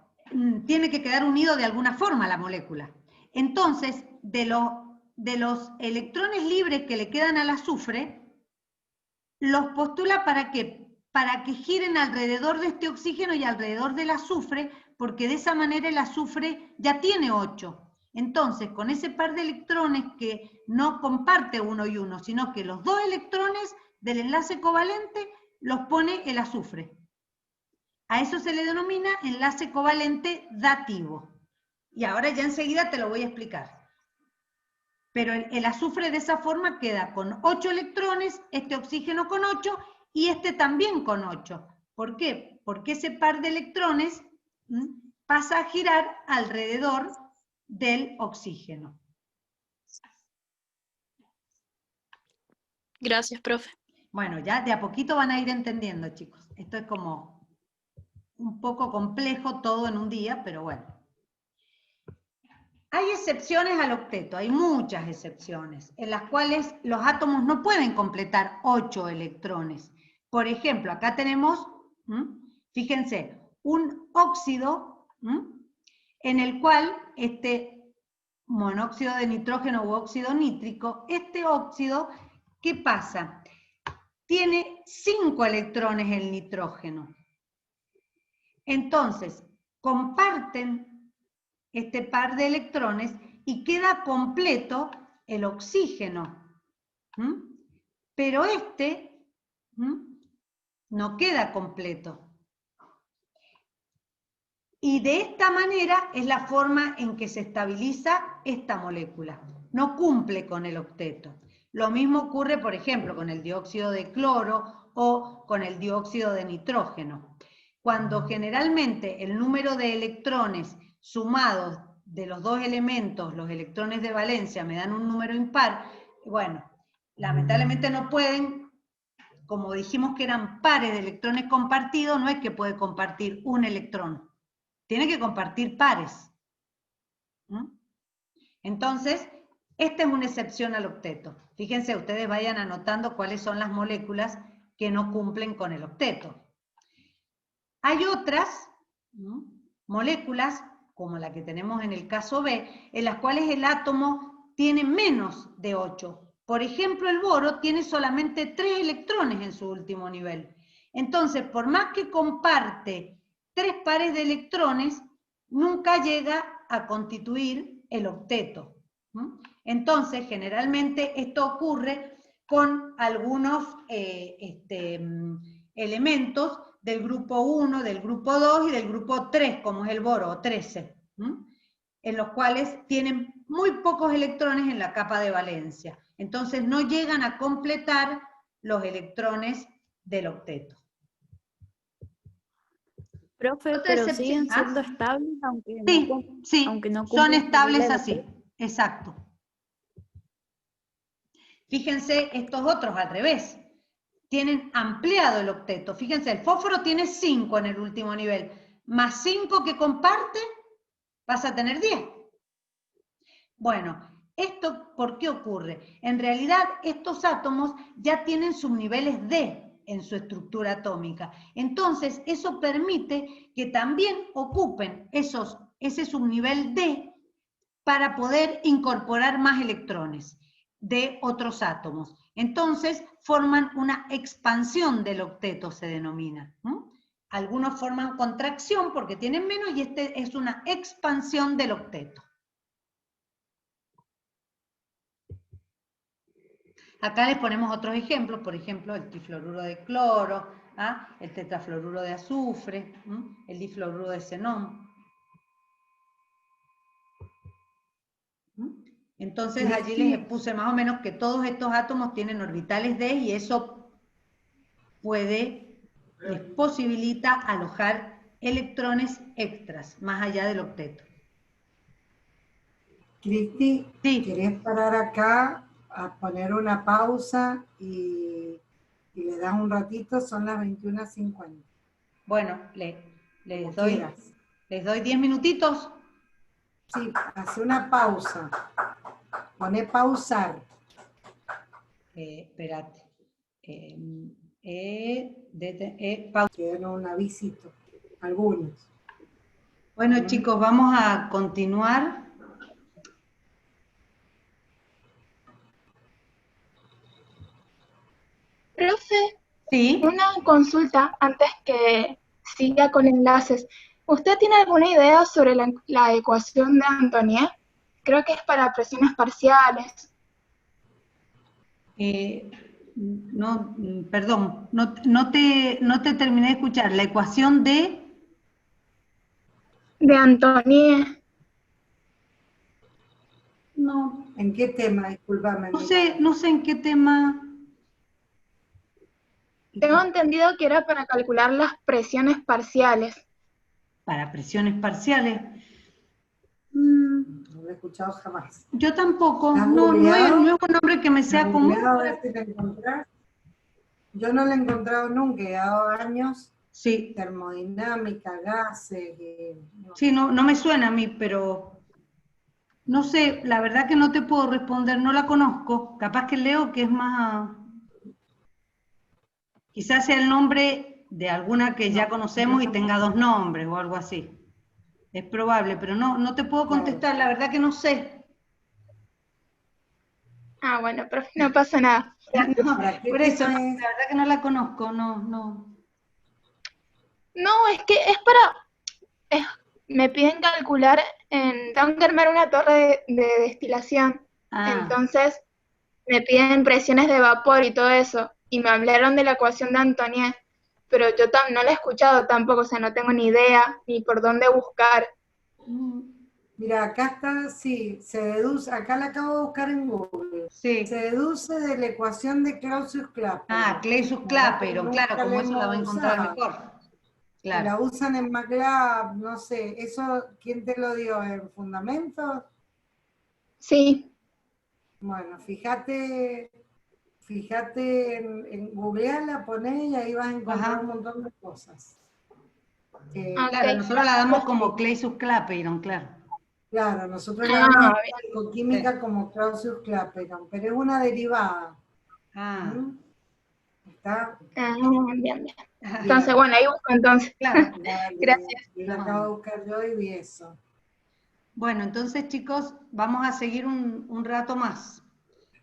tiene que quedar unido de alguna forma la molécula. Entonces, de los electrones libres que le quedan al azufre, los postula ¿para qué? Para que giren alrededor de este oxígeno y alrededor del azufre, porque de esa manera el azufre ya tiene 8. Entonces, con ese par de electrones que no comparte uno y uno, sino que los 2 electrones del enlace covalente los pone el azufre. A eso se le denomina enlace covalente dativo. Y ahora ya enseguida te lo voy a explicar. Pero el azufre de esa forma queda con 8 electrones, este oxígeno con 8 y este también con 8. ¿Por qué? Porque ese par de electrones pasa a girar alrededor del oxígeno. Gracias, profe. Bueno, ya de a poquito van a ir entendiendo, chicos. Esto es como un poco complejo todo en un día, pero bueno. Hay excepciones al octeto, hay muchas excepciones, en las cuales los átomos no pueden completar 8 electrones. Por ejemplo, acá tenemos, fíjense, un óxido en el cual este monóxido de nitrógeno u óxido nítrico, este óxido, ¿qué pasa? Tiene 5 electrones el nitrógeno. Entonces, comparten este par de electrones y queda completo el oxígeno. Pero este no queda completo. Y de esta manera es la forma en que se estabiliza esta molécula. No cumple con el octeto. Lo mismo ocurre, por ejemplo, con el dióxido de cloro o con el dióxido de nitrógeno. Cuando generalmente el número de electrones sumados de los dos elementos, los electrones de valencia, me dan un número impar, bueno, lamentablemente no pueden, como dijimos que eran pares de electrones compartidos, no es que puede compartir un electrón. Tiene que compartir pares. Entonces, esta es una excepción al octeto. Fíjense, ustedes vayan anotando cuáles son las moléculas que no cumplen con el octeto. Hay otras moléculas, como la que tenemos en el caso B, en las cuales el átomo tiene menos de 8. Por ejemplo, el boro tiene solamente 3 electrones en su último nivel. Entonces, por más que comparte 3 pares de electrones, nunca llega a constituir el octeto. Entonces, generalmente esto ocurre con algunos elementos del grupo 1, del grupo 2 y del grupo 3, como es el boro, o 13, en los cuales tienen muy pocos electrones en la capa de valencia. Entonces no llegan a completar los electrones del octeto. Profe, pero siguen siendo estables aunque sí, no son cumplan estables el así, octeto. exacto. Fíjense estos otros al revés. Tienen ampliado el octeto. Fíjense, el fósforo tiene 5 en el último nivel. Más 5 que comparte, vas a tener 10. Bueno, ¿esto por qué ocurre? En realidad, estos átomos ya tienen subniveles D en su estructura atómica. Entonces, eso permite que también ocupen ese subnivel D para poder incorporar más electrones de otros átomos. Entonces, forman una expansión del octeto, se denomina. Algunos forman contracción porque tienen menos y este es una expansión del octeto. Acá les ponemos otros ejemplos, por ejemplo, el trifluoruro de cloro, el tetrafluoruro de azufre, el difluoruro de xenón. Entonces allí les puse más o menos que todos estos átomos tienen orbitales D y eso les posibilita alojar electrones extras, más allá del octeto. Cristi, ¿querés parar acá a poner una pausa y le das un ratito? Son las 21:50. Bueno, les doy 10 minutitos. Sí, hace una pausa. Poné pausar. Espérate. Pausa. Quedaron un avisito. Algunos. Bueno, chicos, vamos a continuar. Profe, sí. Una consulta antes que siga con enlaces. ¿Usted tiene alguna idea sobre la ecuación de Antonier? Creo que es para presiones parciales. No, perdón, no te terminé de escuchar. ¿La ecuación de Antonier. No. ¿En qué tema? Discúlpame. No sé en qué tema. Tengo entendido que era para calcular las presiones parciales. Para presiones parciales. No lo he escuchado jamás. Yo tampoco. ¿Has No es googleado? un nombre que me sea común. A ver si la encontrás. Yo no la he encontrado nunca, he dado años. Sí. Termodinámica, gases. Sí, no me suena a mí, pero No sé, la verdad que no te puedo responder, no la conozco. Capaz que leo que es más... Quizás sea el nombre de alguna que ya conocemos y tenga dos nombres o algo así. Es probable, pero no te puedo contestar, la verdad que no sé. Ah, bueno, profe, no pasa nada. No, ¿Para qué por eso, tema no, es? la verdad que no la conozco, no. No, es que es me piden calcular, tengo que armar una torre de destilación, Ah, entonces me piden presiones de vapor y todo eso, y me hablaron de la ecuación de Antoniet, pero yo no la he escuchado tampoco, o sea, no tengo ni idea ni por dónde buscar. Mira, acá está, sí, se deduce, acá la acabo de buscar en Google. sí. Se deduce de la ecuación de Clausius-Clapeyron. Clausius-Clapeyron, claro, Nunca como la eso la va a hemos encontrar usado. mejor. Que la Claro. usan en MATLAB, no sé, ¿eso quién te lo dio? ¿En Fundamentos? Sí. Bueno, fíjate en googleala, poné y ahí vas a encontrar un montón de cosas. Claro, nosotros la damos como Clausius-Clapeyron, claro. Claro, nosotros la damos en psicoquímica como Clausius-Clapeyron, pero es una derivada. ¿Está? Bien. Entonces, bueno, ahí busco entonces. Claro. Gracias. La acabo de buscar yo y vi eso. Bueno, entonces chicos, vamos a seguir un rato más.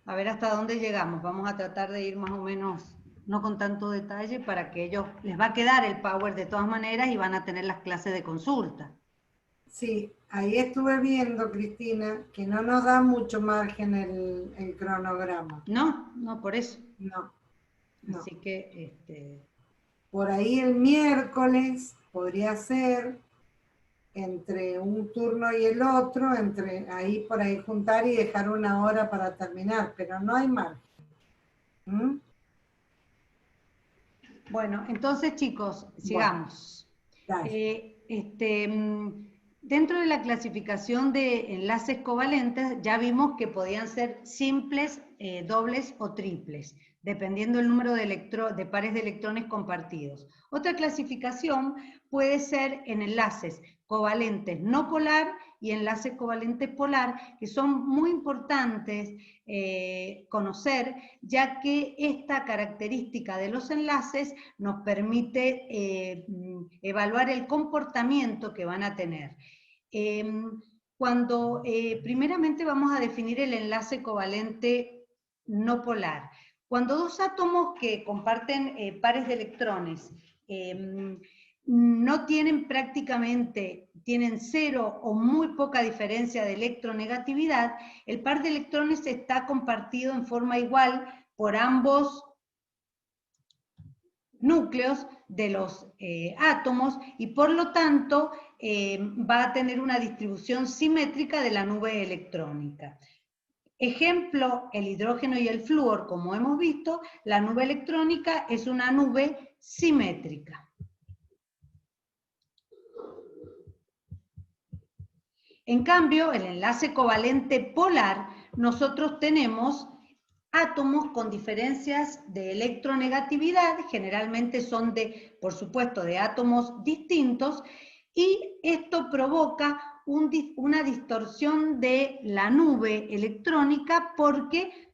A ver hasta dónde llegamos. Vamos a tratar de ir más o menos, no con tanto detalle, para que ellos, les va a quedar el Power de todas maneras y van a tener las clases de consulta. Sí, ahí estuve viendo, Cristina, que no nos da mucho margen el cronograma. No, por eso. No. Así que... Por ahí el miércoles podría ser entre un turno y el otro, por ahí juntar y dejar una hora para terminar, pero no hay margen. Bueno, entonces chicos, sigamos. Dentro de la clasificación de enlaces covalentes ya vimos que podían ser simples, dobles o triples, dependiendo del número de pares de electrones compartidos. Otra clasificación puede ser en enlaces covalentes no polar y enlaces covalentes polar, que son muy importantes conocer, ya que esta característica de los enlaces nos permite evaluar el comportamiento que van a tener. Primeramente vamos a definir el enlace covalente no polar. Cuando dos átomos que comparten pares de electrones no tienen tienen cero o muy poca diferencia de electronegatividad, el par de electrones está compartido en forma igual por ambos núcleos de los átomos y por lo tanto va a tener una distribución simétrica de la nube electrónica. Ejemplo, el hidrógeno y el flúor, como hemos visto, la nube electrónica es una nube simétrica. En cambio, el enlace covalente polar, nosotros tenemos átomos con diferencias de electronegatividad, generalmente son por supuesto, de átomos distintos, y esto provoca una distorsión de la nube electrónica porque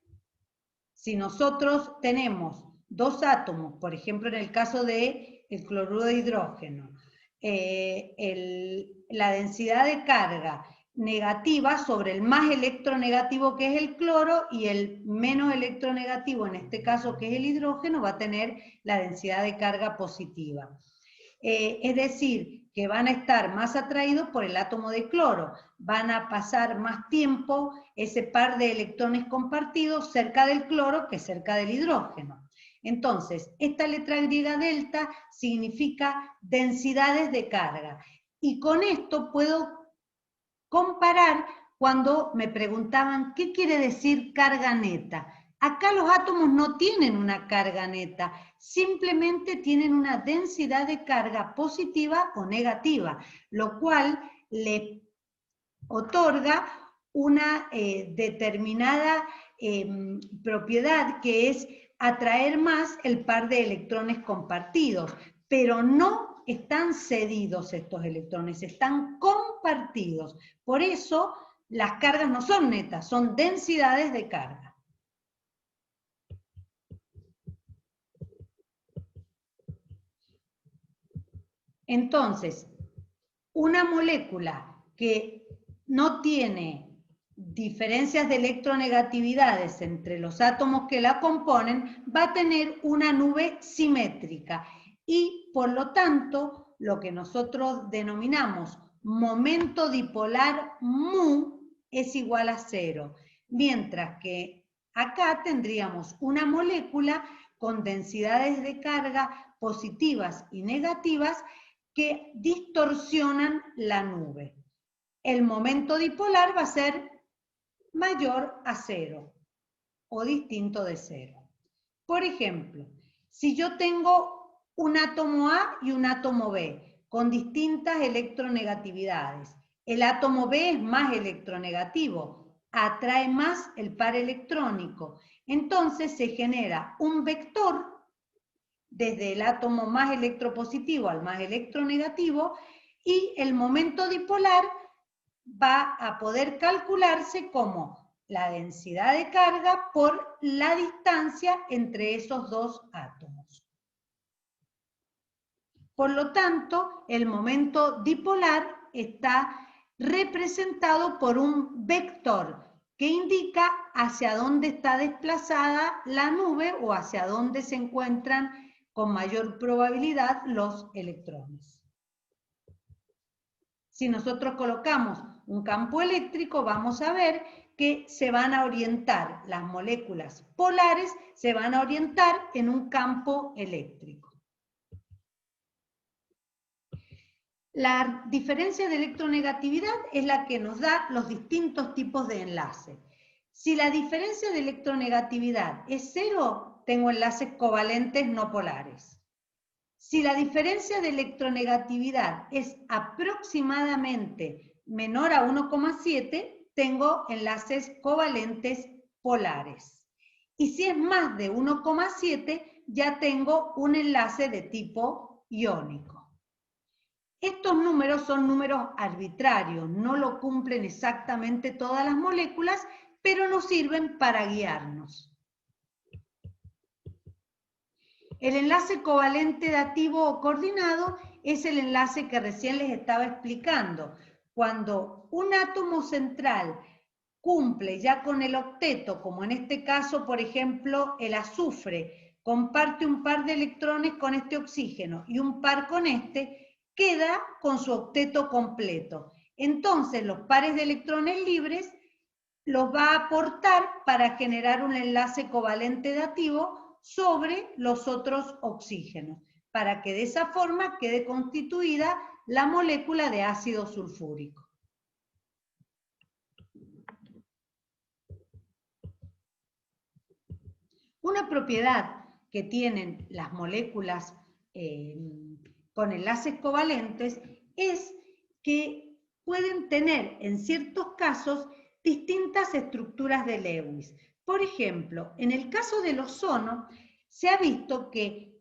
si nosotros tenemos dos átomos, por ejemplo en el caso del cloruro de hidrógeno, la densidad de carga negativa sobre el más electronegativo que es el cloro y el menos electronegativo, en este caso que es el hidrógeno, va a tener la densidad de carga positiva. Es decir, que van a estar más atraídos por el átomo de cloro, van a pasar más tiempo ese par de electrones compartidos cerca del cloro que cerca del hidrógeno. Entonces, esta letra griega delta significa densidades de carga. Y con esto puedo comparar cuando me preguntaban, ¿qué quiere decir carga neta? Acá los átomos no tienen una carga neta, simplemente tienen una densidad de carga positiva o negativa, lo cual le otorga una determinada propiedad que es atraer más el par de electrones compartidos, pero no están cedidos estos electrones, están compartidos. Por eso las cargas no son netas, son densidades de carga. Entonces, una molécula que no tiene diferencias de electronegatividades entre los átomos que la componen, va a tener una nube simétrica y, por lo tanto, lo que nosotros denominamos momento dipolar mu es igual a 0, mientras que acá tendríamos una molécula con densidades de carga positivas y negativas que distorsionan la nube. El momento dipolar va a ser mayor a 0 o distinto de 0. Por ejemplo, si yo tengo un átomo A y un átomo B con distintas electronegatividades, el átomo B es más electronegativo, atrae más el par electrónico, entonces se genera un vector desde el átomo más electropositivo al más electronegativo y el momento dipolar va a poder calcularse como la densidad de carga por la distancia entre esos dos átomos. Por lo tanto, el momento dipolar está representado por un vector que indica hacia dónde está desplazada la nube o hacia dónde se encuentran con mayor probabilidad los electrones. Si nosotros colocamos un campo eléctrico, vamos a ver que se van a orientar, las moléculas polares se van a orientar en un campo eléctrico. La diferencia de electronegatividad es la que nos da los distintos tipos de enlace. Si la diferencia de electronegatividad es 0, tengo enlaces covalentes no polares. Si la diferencia de electronegatividad es aproximadamente menor a 1,7, tengo enlaces covalentes polares. Y si es más de 1,7, ya tengo un enlace de tipo iónico. Estos números son números arbitrarios, no lo cumplen exactamente todas las moléculas, pero nos sirven para guiarnos. El enlace covalente dativo o coordinado es el enlace que recién les estaba explicando. Cuando un átomo central cumple ya con el octeto, como en este caso, por ejemplo, el azufre, comparte un par de electrones con este oxígeno y un par con este, queda con su octeto completo. Entonces, los pares de electrones libres los va a aportar para generar un enlace covalente dativo sobre los otros oxígenos, para que de esa forma quede constituida la molécula de ácido sulfúrico. Una propiedad que tienen las moléculas con enlaces covalentes es que pueden tener en ciertos casos distintas estructuras de Lewis. Por ejemplo, en el caso del ozono se ha visto que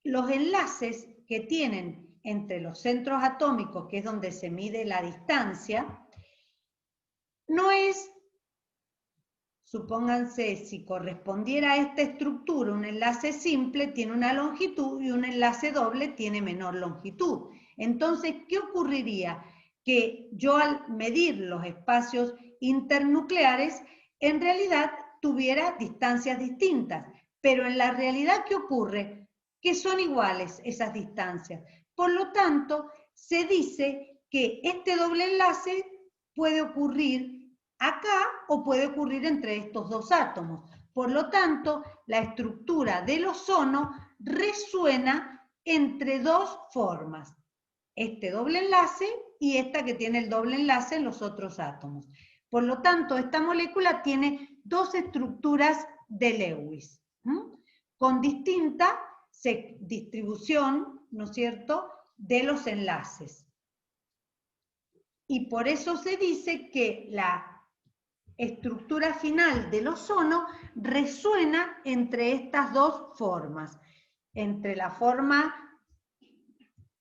los enlaces que tienen entre los centros atómicos, que es donde se mide la distancia, no es, supónganse, si correspondiera a esta estructura, un enlace simple tiene una longitud y un enlace doble tiene menor longitud. Entonces, ¿qué ocurriría? Que yo al medir los espacios internucleares, en realidad tuviera distancias distintas. Pero en la realidad, ¿qué ocurre? Que son iguales esas distancias. Por lo tanto, se dice que este doble enlace puede ocurrir acá o puede ocurrir entre estos dos átomos. Por lo tanto, la estructura del ozono resuena entre dos formas. Este doble enlace y esta que tiene el doble enlace en los otros átomos. Por lo tanto, esta molécula tiene dos estructuras de Lewis, con distinta distribución, ¿no es cierto?, de los enlaces. Y por eso se dice que la estructura final del ozono resuena entre estas dos formas, entre la forma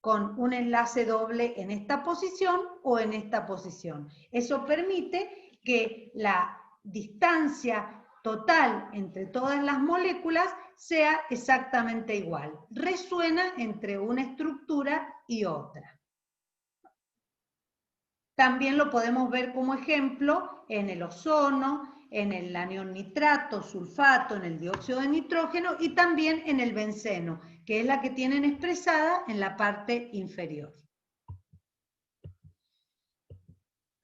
con un enlace doble en esta posición o en esta posición. Eso permite que la distancia total entre todas las moléculas sea exactamente igual. Resuena entre una estructura y otra. También lo podemos ver como ejemplo en el ozono, en el anión nitrato, sulfato, en el dióxido de nitrógeno y también en el benceno, que es la que tienen expresada en la parte inferior.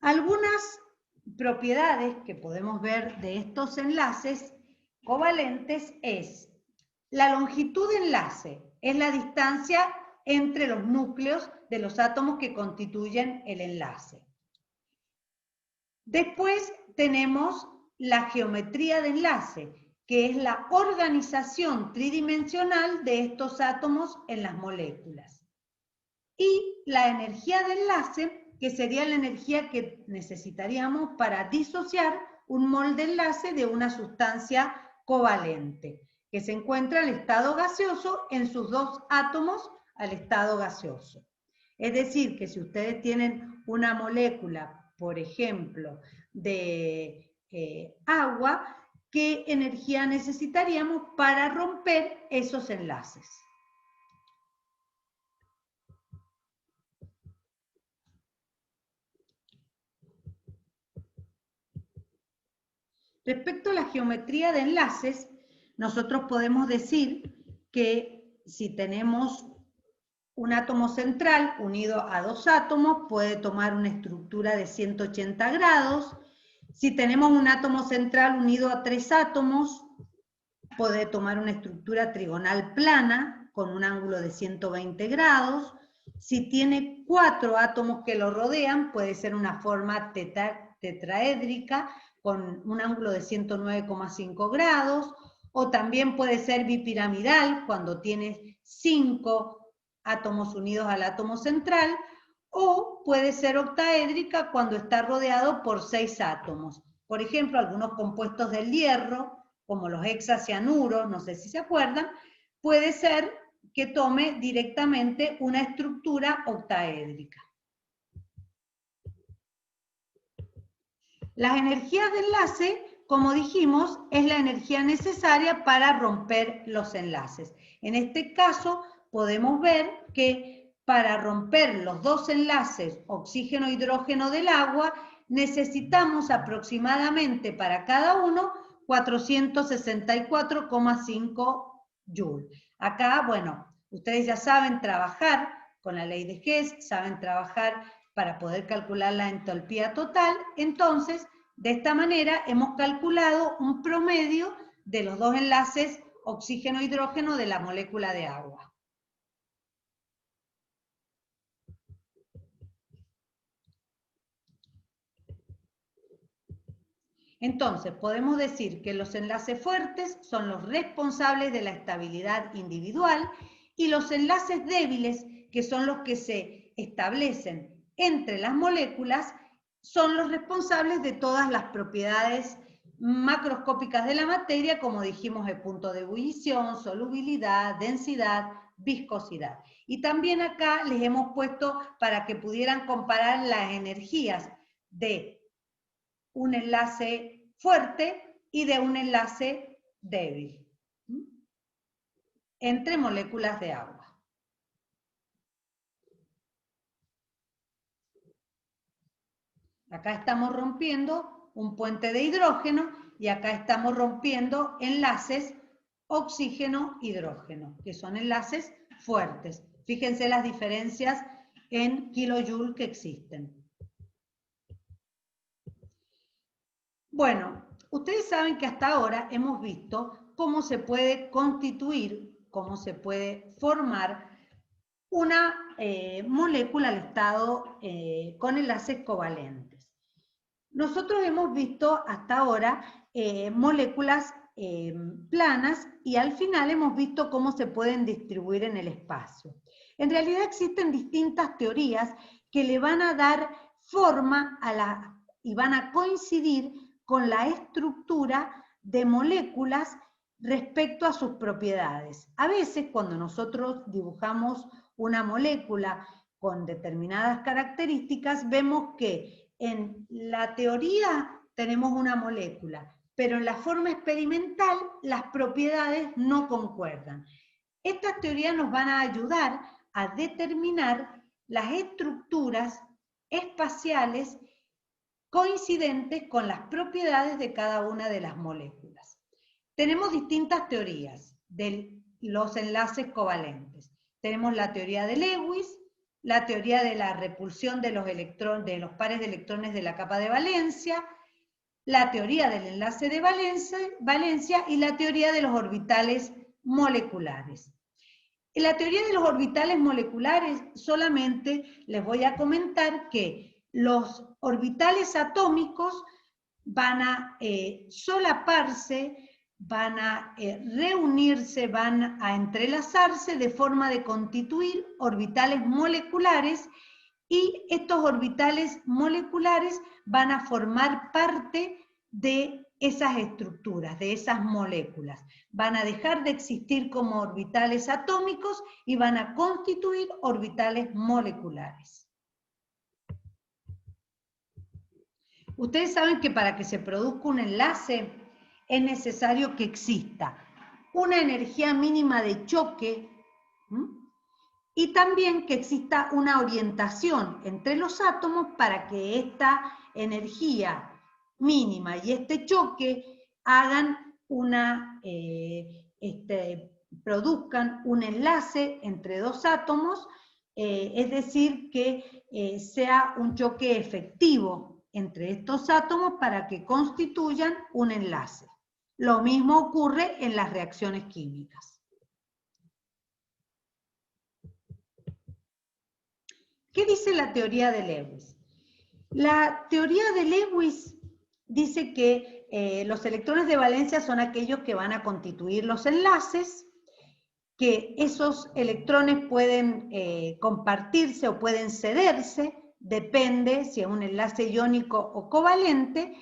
Algunas propiedades que podemos ver de estos enlaces covalentes es la longitud de enlace, es la distancia entre los núcleos de los átomos que constituyen el enlace. Después tenemos la geometría de enlace, que es la organización tridimensional de estos átomos en las moléculas. Y la energía de enlace, que sería la energía que necesitaríamos para disociar un mol de enlace de una sustancia covalente, que se encuentra al estado gaseoso en sus dos átomos al estado gaseoso. Es decir, que si ustedes tienen una molécula, por ejemplo, de agua, ¿qué energía necesitaríamos para romper esos enlaces? Respecto a la geometría de enlaces, nosotros podemos decir que si tenemos un átomo central unido a dos átomos, puede tomar una estructura de 180 grados. Si tenemos un átomo central unido a tres átomos, puede tomar una estructura trigonal plana con un ángulo de 120 grados. Si tiene cuatro átomos que lo rodean, puede ser una forma tetraédrica con un ángulo de 109,5 grados, o también puede ser bipiramidal cuando tiene 5 átomos unidos al átomo central, o puede ser octaédrica cuando está rodeado por 6 átomos. Por ejemplo, algunos compuestos del hierro, como los hexacianuros, no sé si se acuerdan, puede ser que tome directamente una estructura octaédrica. Las energías de enlace, como dijimos, es la energía necesaria para romper los enlaces. En este caso, podemos ver que para romper los dos enlaces oxígeno-hidrógeno del agua, necesitamos aproximadamente para cada uno 464,5 Joule. Acá, bueno, ustedes ya saben trabajar con la ley de Hess, saben trabajar para poder calcular la entalpía total, entonces, de esta manera hemos calculado un promedio de los dos enlaces oxígeno-hidrógeno de la molécula de agua. Entonces, podemos decir que los enlaces fuertes son los responsables de la estabilidad individual y los enlaces débiles, que son los que se establecen entre las moléculas, son los responsables de todas las propiedades macroscópicas de la materia, como dijimos, el punto de ebullición, solubilidad, densidad, viscosidad. Y también acá les hemos puesto para que pudieran comparar las energías de un enlace fuerte y de un enlace débil entre moléculas de agua. Acá estamos rompiendo un puente de hidrógeno y acá estamos rompiendo enlaces oxígeno-hidrógeno, que son enlaces fuertes. Fíjense las diferencias en kilojoule que existen. Bueno, ustedes saben que hasta ahora hemos visto cómo se puede constituir, cómo se puede formar una molécula al estado con enlaces covalentes. Nosotros hemos visto hasta ahora moléculas planas y al final hemos visto cómo se pueden distribuir en el espacio. En realidad existen distintas teorías que le van a dar forma y van a coincidir con la estructura de moléculas respecto a sus propiedades. A veces cuando nosotros dibujamos una molécula con determinadas características, vemos que en la teoría tenemos una molécula, pero en la forma experimental las propiedades no concuerdan. Estas teorías nos van a ayudar a determinar las estructuras espaciales coincidentes con las propiedades de cada una de las moléculas. Tenemos distintas teorías de los enlaces covalentes. Tenemos la teoría de Lewis, la teoría de la repulsión de los electrones, de los pares de electrones de la capa de valencia, la teoría del enlace de valencia y la teoría de los orbitales moleculares. En la teoría de los orbitales moleculares solamente les voy a comentar que los orbitales atómicos van a solaparse, van a reunirse, van a entrelazarse de forma de constituir orbitales moleculares, y estos orbitales moleculares van a formar parte de esas estructuras, de esas moléculas. Van a dejar de existir como orbitales atómicos y van a constituir orbitales moleculares. Ustedes saben que para que se produzca un enlace es necesario que exista una energía mínima de choque, y también que exista una orientación entre los átomos para que esta energía mínima y este choque hagan produzcan un enlace entre dos átomos, es decir, que sea un choque efectivo entre estos átomos para que constituyan un enlace. Lo mismo ocurre en las reacciones químicas. ¿Qué dice la teoría de Lewis? La teoría de Lewis dice que los electrones de valencia son aquellos que van a constituir los enlaces, que esos electrones pueden compartirse o pueden cederse, depende si es un enlace iónico o covalente,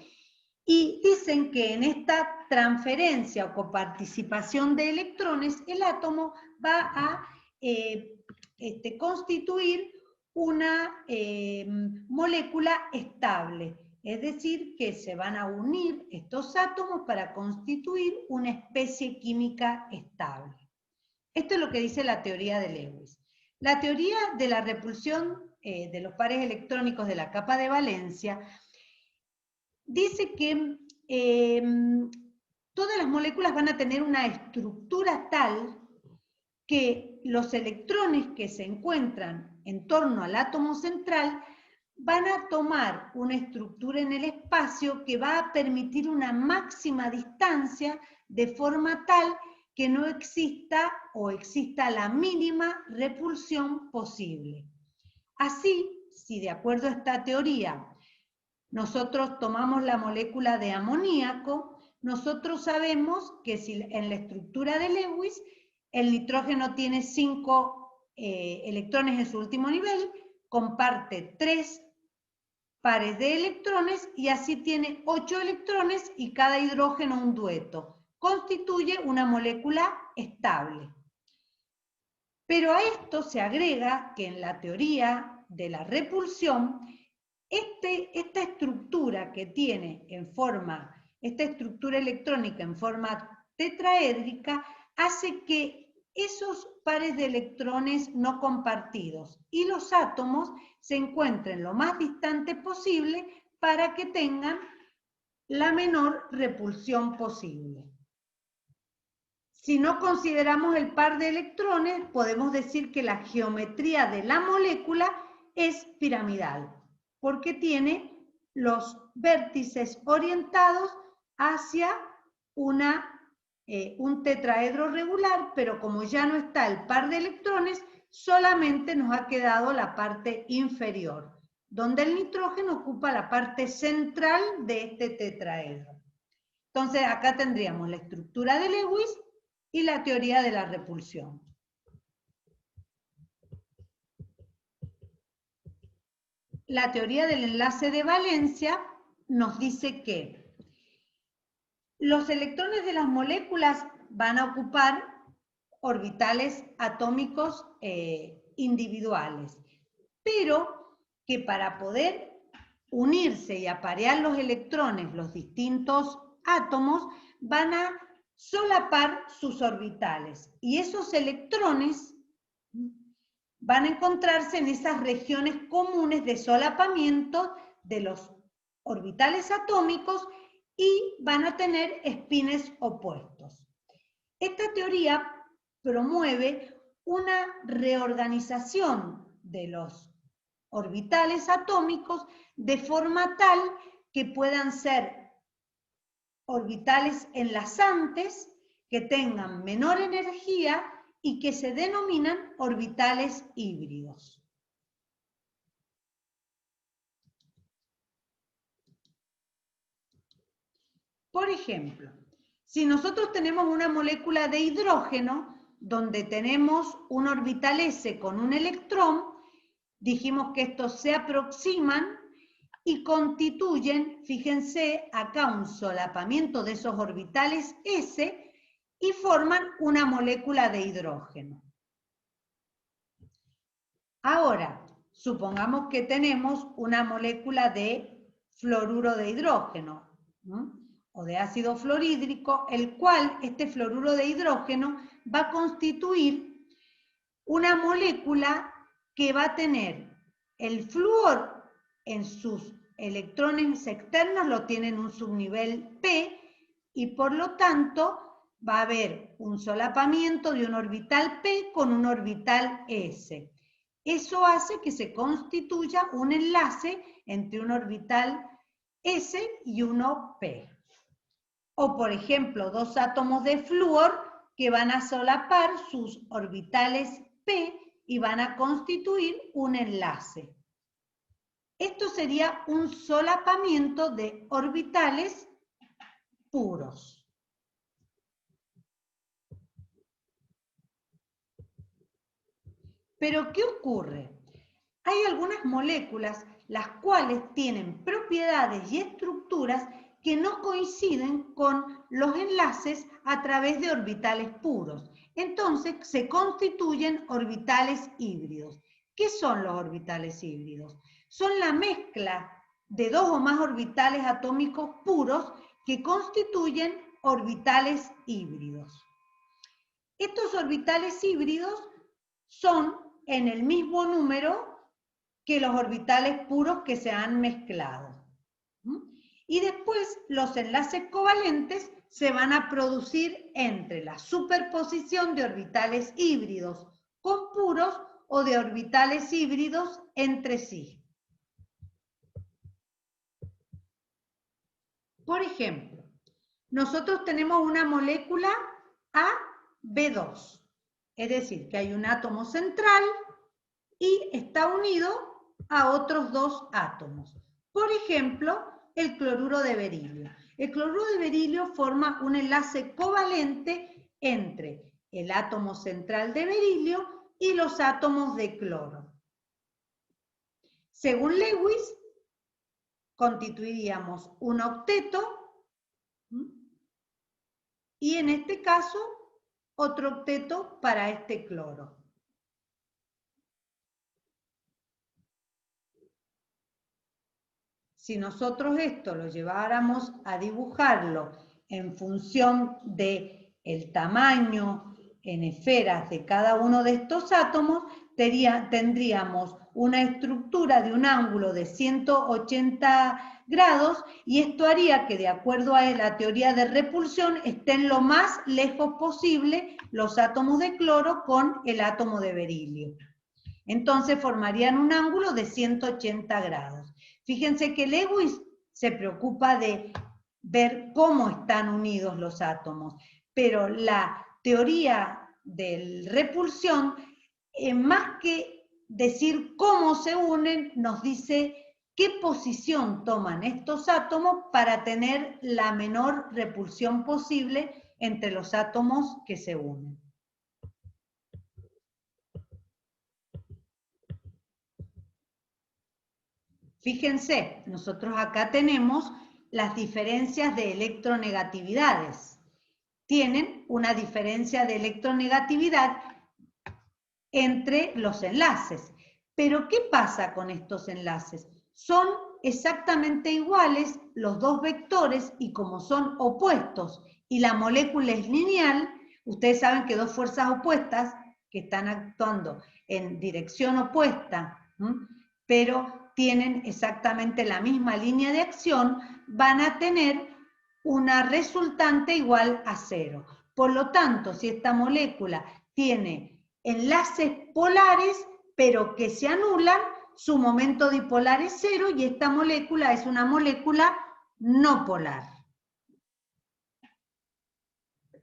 y dicen que en esta transferencia o coparticipación de electrones, el átomo va a constituir una molécula estable, es decir, que se van a unir estos átomos para constituir una especie química estable. Esto es lo que dice la teoría de Lewis. La teoría de la repulsión de los pares electrónicos de la capa de valencia dice que todas las moléculas van a tener una estructura tal que los electrones que se encuentran en torno al átomo central van a tomar una estructura en el espacio que va a permitir una máxima distancia de forma tal que no exista o exista la mínima repulsión posible. Así, si de acuerdo a esta teoría nosotros tomamos la molécula de amoníaco, nosotros sabemos que si en la estructura de Lewis el nitrógeno tiene 5 electrones en su último nivel, comparte 3 pares de electrones y así tiene 8 electrones y cada hidrógeno un dueto. Constituye una molécula estable. Pero a esto se agrega que en la teoría de la repulsión, esta estructura que tiene esta estructura electrónica en forma tetraédrica, hace que esos pares de electrones no compartidos y los átomos se encuentren lo más distante posible para que tengan la menor repulsión posible. Si no consideramos el par de electrones, podemos decir que la geometría de la molécula es piramidal, porque tiene los vértices orientados hacia un tetraedro regular, pero como ya no está el par de electrones, solamente nos ha quedado la parte inferior, donde el nitrógeno ocupa la parte central de este tetraedro. Entonces acá tendríamos la estructura de Lewis y la teoría de la repulsión. La teoría del enlace de valencia nos dice que los electrones de las moléculas van a ocupar orbitales atómicos individuales, pero que para poder unirse y aparear los electrones, los distintos átomos, van a solapar sus orbitales. Y esos electrones van a encontrarse en esas regiones comunes de solapamiento de los orbitales atómicos y van a tener espines opuestos. Esta teoría promueve una reorganización de los orbitales atómicos de forma tal que puedan ser orbitales enlazantes, que tengan menor energía y que se denominan orbitales híbridos. Por ejemplo, si nosotros tenemos una molécula de hidrógeno donde tenemos un orbital S con un electrón, dijimos que estos se aproximan y constituyen, fíjense acá, un solapamiento de esos orbitales S y forman una molécula de hidrógeno. Ahora, supongamos que tenemos una molécula de fluoruro de hidrógeno, ¿no? O de ácido fluorhídrico, el cual, este fluoruro de hidrógeno, va a constituir una molécula que va a tener el flúor en sus electrones externos, lo tiene en un subnivel P, y por lo tanto va a haber un solapamiento de un orbital P con un orbital S. Eso hace que se constituya un enlace entre un orbital S y uno P. O, por ejemplo, dos átomos de flúor que van a solapar sus orbitales P y van a constituir un enlace. Esto sería un solapamiento de orbitales puros. Pero, ¿qué ocurre? Hay algunas moléculas las cuales tienen propiedades y estructuras que no coinciden con los enlaces a través de orbitales puros. Entonces, se constituyen orbitales híbridos. ¿Qué son los orbitales híbridos? Son la mezcla de dos o más orbitales atómicos puros que constituyen orbitales híbridos. Estos orbitales híbridos son en el mismo número que los orbitales puros que se han mezclado. Y después los enlaces covalentes se van a producir entre la superposición de orbitales híbridos con puros o de orbitales híbridos entre sí. Por ejemplo, nosotros tenemos una molécula AB2, es decir, que hay un átomo central y está unido a otros dos átomos. Por ejemplo, el cloruro de berilio. El cloruro de berilio forma un enlace covalente entre el átomo central de berilio y los átomos de cloro. Según Lewis, constituiríamos un octeto y en este caso otro octeto para este cloro. Si nosotros esto lo lleváramos a dibujarlo en función del tamaño en esferas de cada uno de estos átomos, tendríamos una estructura de un ángulo de 180 grados y esto haría que, de acuerdo a la teoría de repulsión, estén lo más lejos posible los átomos de cloro con el átomo de berilio. Entonces formarían un ángulo de 180 grados. Fíjense que Lewis se preocupa de ver cómo están unidos los átomos, pero la teoría de repulsión, más que decir cómo se unen, nos dice qué posición toman estos átomos para tener la menor repulsión posible entre los átomos que se unen. Fíjense, nosotros acá tenemos las diferencias de electronegatividades. Tienen una diferencia de electronegatividad entre los enlaces. Pero, ¿qué pasa con estos enlaces? Son exactamente iguales los dos vectores y como son opuestos y la molécula es lineal, ustedes saben que dos fuerzas opuestas que están actuando en dirección opuesta, pero tienen exactamente la misma línea de acción, van a tener una resultante igual a 0. Por lo tanto, si esta molécula tiene enlaces polares, pero que se anulan, su momento dipolar es 0 y esta molécula es una molécula no polar.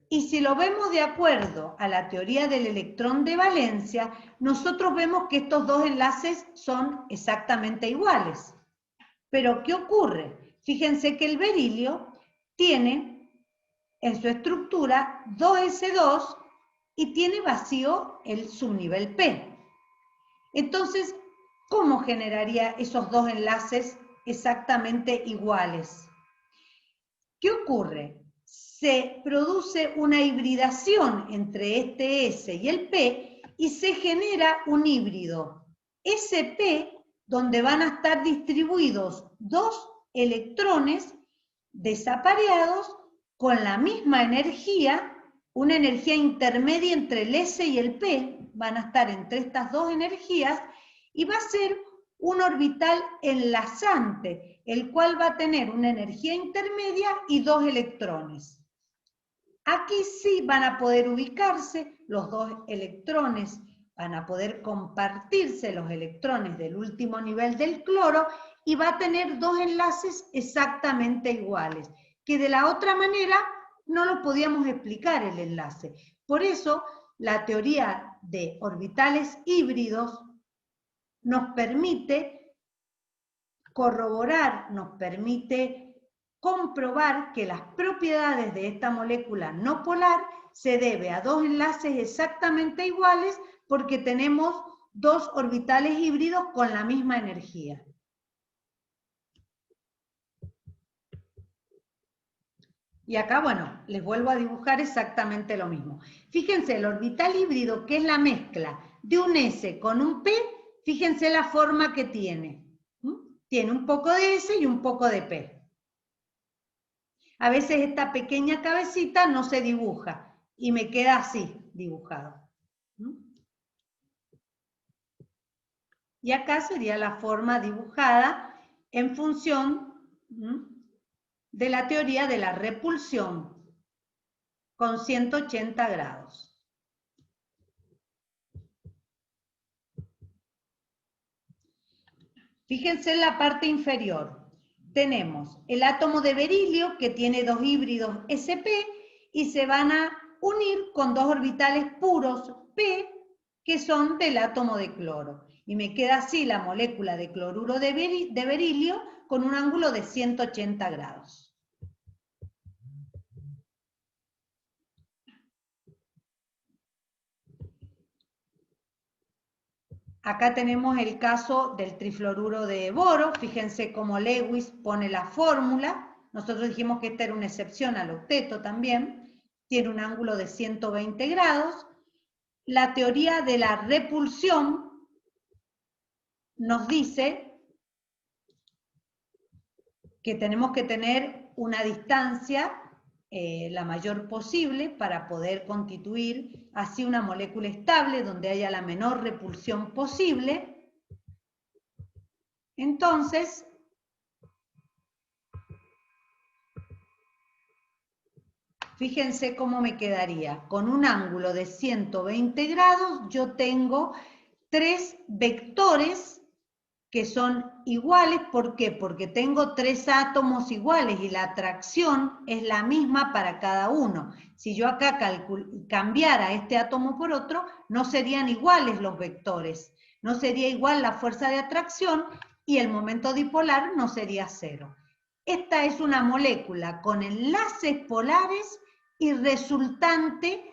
Y si lo vemos de acuerdo a la teoría del electrón de valencia, nosotros vemos que estos dos enlaces son exactamente iguales. Pero ¿qué ocurre? Fíjense que el berilio tiene en su estructura 2s2 y tiene vacío el subnivel P. Entonces, ¿cómo generaría esos dos enlaces exactamente iguales? ¿Qué ocurre? Se produce una hibridación entre este S y el P y se genera un híbrido SP donde van a estar distribuidos dos electrones desapareados con la misma energía, una energía intermedia entre el S y el P, van a estar entre estas dos energías y va a ser un orbital enlazante, el cual va a tener una energía intermedia y dos electrones. Aquí sí van a poder ubicarse los dos electrones, van a poder compartirse los electrones del último nivel del cloro y va a tener dos enlaces exactamente iguales, que de la otra manera no lo podíamos explicar el enlace. Por eso la teoría de orbitales híbridos nos permite corroborar, nos permite comprobar que las propiedades de esta molécula no polar se debe a dos enlaces exactamente iguales porque tenemos dos orbitales híbridos con la misma energía. Y acá, bueno, les vuelvo a dibujar exactamente lo mismo. Fíjense, el orbital híbrido, que es la mezcla de un S con un P, fíjense la forma que tiene. Tiene un poco de S y un poco de P. A veces esta pequeña cabecita no se dibuja y me queda así dibujado. Y acá sería la forma dibujada en función de la teoría de la repulsión con 180 grados. Fíjense en la parte inferior. Tenemos el átomo de berilio que tiene dos híbridos sp y se van a unir con dos orbitales puros p que son del átomo de cloro. Y me queda así la molécula de cloruro de berilio con un ángulo de 180 grados. Acá tenemos el caso del trifluoruro de boro. Fíjense cómo Lewis pone la fórmula. Nosotros dijimos que esta era una excepción al octeto también. Tiene un ángulo de 120 grados. La teoría de la repulsión nos dice que tenemos que tener una distancia la mayor posible para poder constituir así una molécula estable donde haya la menor repulsión posible. Entonces, fíjense cómo me quedaría. Con un ángulo de 120 grados yo tengo tres vectores que son iguales. ¿Por qué? Porque tengo tres átomos iguales y la atracción es la misma para cada uno. Si yo acá cambiara este átomo por otro, no serían iguales los vectores. No sería igual la fuerza de atracción y el momento dipolar no sería cero. Esta es una molécula con enlaces polares y resultante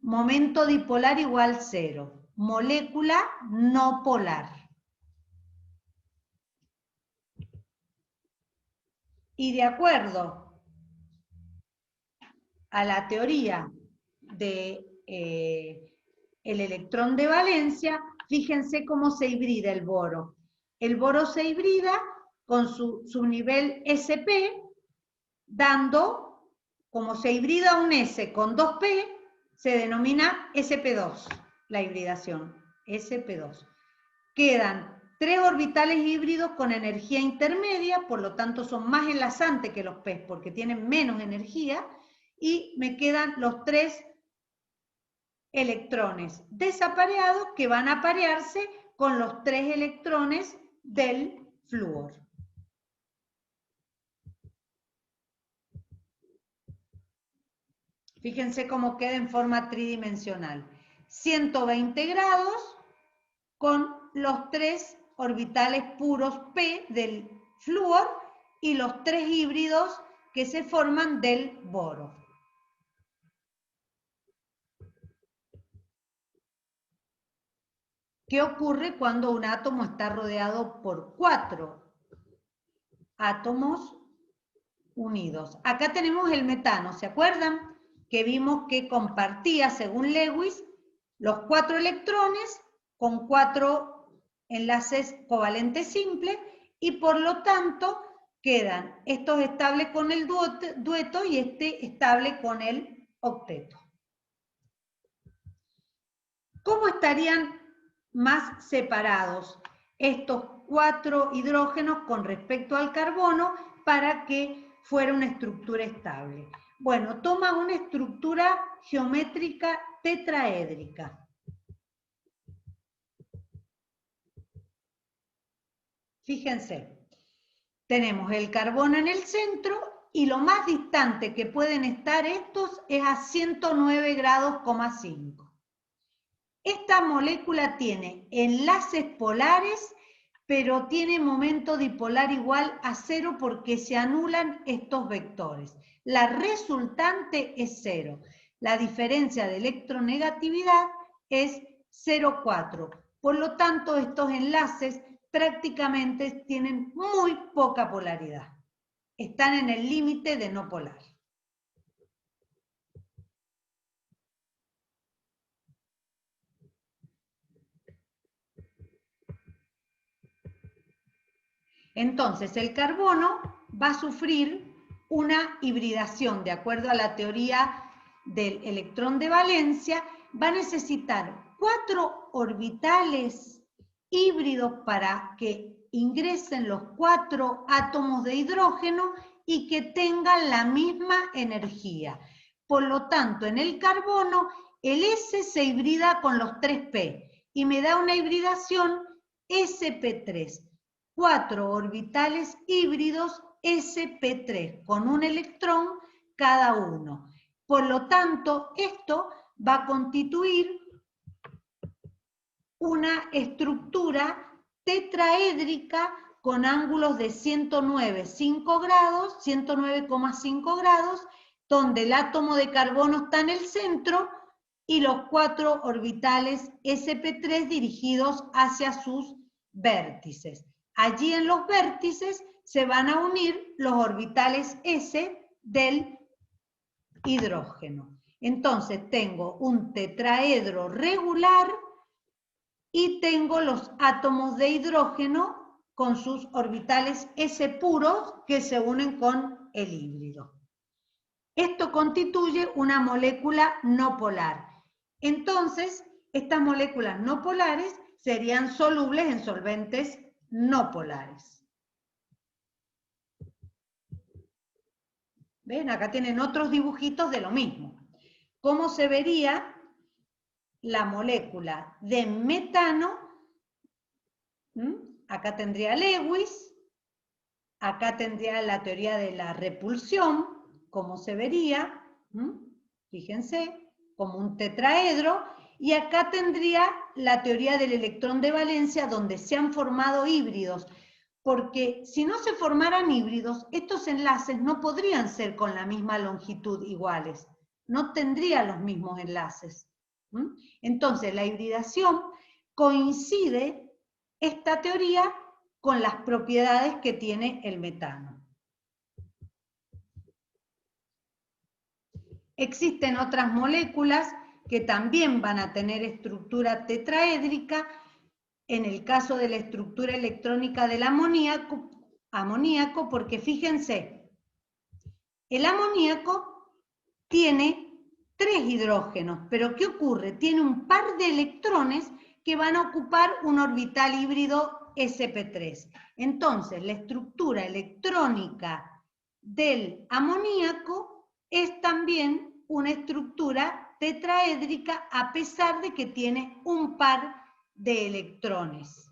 momento dipolar igual cero. Molécula no polar. Y de acuerdo a la teoría del electrón de valencia, fíjense cómo se hibrida el boro. El boro se hibrida con su subnivel sp, dando, como se hibrida un S con 2p, se denomina sp2, la hibridación, sp2. Quedan 3 orbitales híbridos con energía intermedia, por lo tanto son más enlazantes que los p porque tienen menos energía, y me quedan los 3 electrones desapareados que van a parearse con los 3 electrones del flúor. Fíjense cómo queda en forma tridimensional. 120 grados con los 3 orbitales puros P del flúor y los 3 híbridos que se forman del boro. ¿Qué ocurre cuando un átomo está rodeado por 4 átomos unidos? Acá tenemos el metano, ¿se acuerdan? Que vimos que compartía, según Lewis, los 4 electrones con 4 enlaces covalentes simples y por lo tanto quedan estos estables con el dueto y este estable con el octeto. ¿Cómo estarían más separados estos 4 hidrógenos con respecto al carbono para que fuera una estructura estable? Bueno, toma una estructura geométrica tetraédrica. Fíjense, tenemos el carbono en el centro y lo más distante que pueden estar estos es a 109 grados, 5. Esta molécula tiene enlaces polares, pero tiene momento dipolar igual a 0 porque se anulan estos vectores. La resultante es 0. La diferencia de electronegatividad es 0,4. Por lo tanto, estos enlaces prácticamente tienen muy poca polaridad. Están en el límite de no polar. Entonces, el carbono va a sufrir una hibridación, de acuerdo a la teoría del electrón de valencia, va a necesitar 4 orbitales híbridos para que ingresen los 4 átomos de hidrógeno y que tengan la misma energía. Por lo tanto, en el carbono, el S se hibrida con los 3P y me da una hibridación sp3. 4 orbitales híbridos sp3 con un electrón cada uno. Por lo tanto, esto va a constituir una estructura tetraédrica con ángulos de 109,5 grados, 109,5 grados, donde el átomo de carbono está en el centro y los 4 orbitales sp3 dirigidos hacia sus vértices. Allí en los vértices se van a unir los orbitales S del hidrógeno. Entonces tengo un tetraedro regular y tengo los átomos de hidrógeno con sus orbitales S puros que se unen con el híbrido. Esto constituye una molécula no polar. Entonces, estas moléculas no polares serían solubles en solventes no polares. ¿Ven? Acá tienen otros dibujitos de lo mismo. ¿Cómo se vería la molécula de metano? Acá tendría Lewis, acá tendría la teoría de la repulsión, ¿cómo se vería? Fíjense, como un tetraedro, y acá tendría la teoría del electrón de valencia, donde se han formado híbridos, porque si no se formaran híbridos, estos enlaces no podrían ser con la misma longitud iguales, no tendrían los mismos enlaces. Entonces, la hibridación coincide esta teoría con las propiedades que tiene el metano. Existen otras moléculas que también van a tener estructura tetraédrica. En el caso de la estructura electrónica del amoníaco, amoníaco, porque fíjense, el amoníaco tiene 3 hidrógenos, pero ¿qué ocurre? Tiene un par de electrones que van a ocupar un orbital híbrido sp3. Entonces, la estructura electrónica del amoníaco es también una estructura tetraédrica a pesar de que tiene un par de electrones.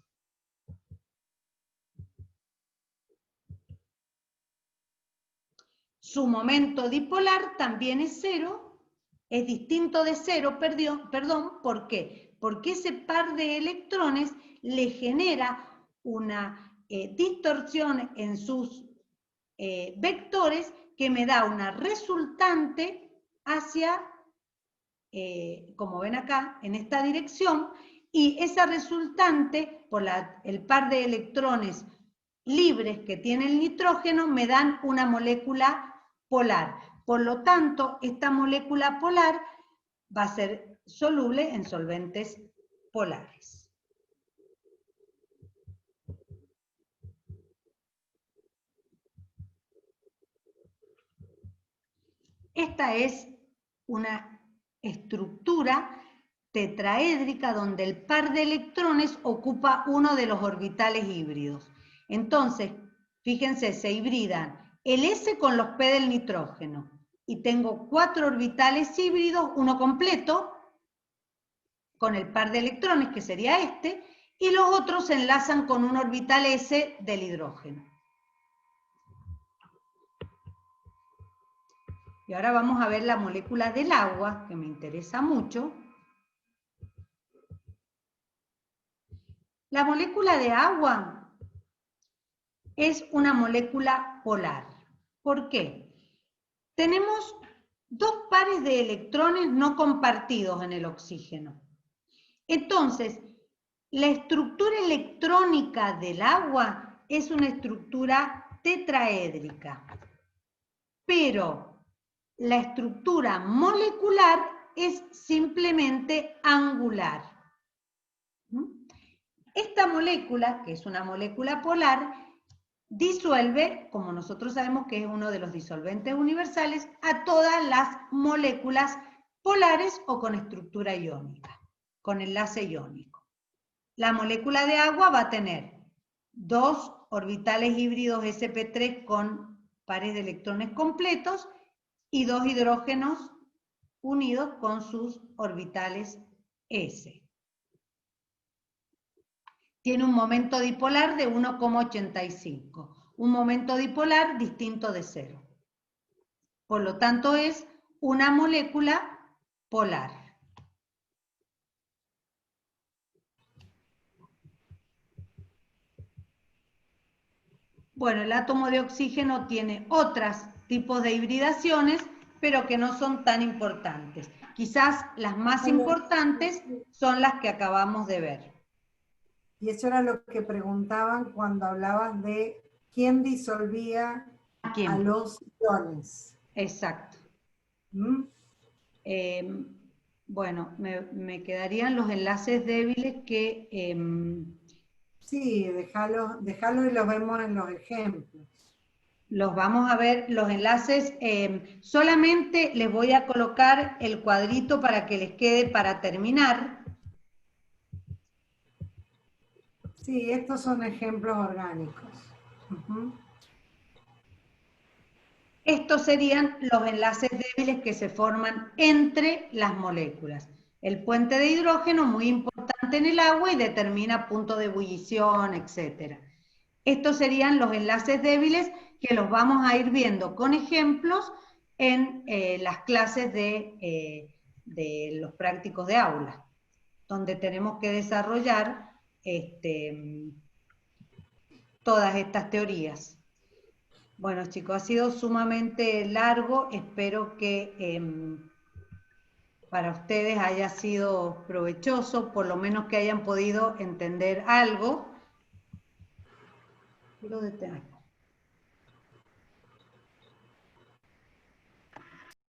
Su momento dipolar también es 0, es distinto de 0, perdón, ¿por qué? Porque ese par de electrones le genera una distorsión en sus vectores que me da una resultante hacia, como ven acá, en esta dirección, y esa resultante, por el par de electrones libres que tiene el nitrógeno, me dan una molécula polar. Por lo tanto, esta molécula polar va a ser soluble en solventes polares. Esta es una estructura tetraédrica donde el par de electrones ocupa uno de los orbitales híbridos. Entonces, fíjense, se hibridan el S con los P del nitrógeno. Y tengo 4 orbitales híbridos, uno completo, con el par de electrones, que sería este, y los otros se enlazan con un orbital S del hidrógeno. Y ahora vamos a ver la molécula del agua, que me interesa mucho. La molécula de agua es una molécula polar. ¿Por qué? Tenemos 2 pares de electrones no compartidos en el oxígeno. Entonces, la estructura electrónica del agua es una estructura tetraédrica, pero la estructura molecular es simplemente angular. Esta molécula, que es una molécula polar, disuelve, como nosotros sabemos que es uno de los disolventes universales, a todas las moléculas polares o con estructura iónica, con enlace iónico. La molécula de agua va a tener 2 orbitales híbridos sp3 con pares de electrones completos y 2 hidrógenos unidos con sus orbitales S. Tiene un momento dipolar de 1,85. Un momento dipolar distinto de 0. Por lo tanto, es una molécula polar. Bueno, el átomo de oxígeno tiene otros tipos de hibridaciones, pero que no son tan importantes. Quizás las más importantes son las que acabamos de ver. Y eso era lo que preguntaban cuando hablabas de quién disolvía a los iones. Exacto. Bueno, me quedarían los enlaces débiles que... sí, déjalo y los vemos en los ejemplos. Los vamos a ver, los enlaces, solamente les voy a colocar el cuadrito para que les quede para terminar. Sí, estos son ejemplos orgánicos. Estos serían los enlaces débiles que se forman entre las moléculas. El puente de hidrógeno, muy importante en el agua y determina punto de ebullición, etc. Estos serían los enlaces débiles que los vamos a ir viendo con ejemplos en las clases de los prácticos de aula, donde tenemos que desarrollar todas estas teorías. Bueno, chicos, ha sido sumamente largo. Espero que para ustedes haya sido provechoso, por lo menos que hayan podido entender algo. Lo detengo.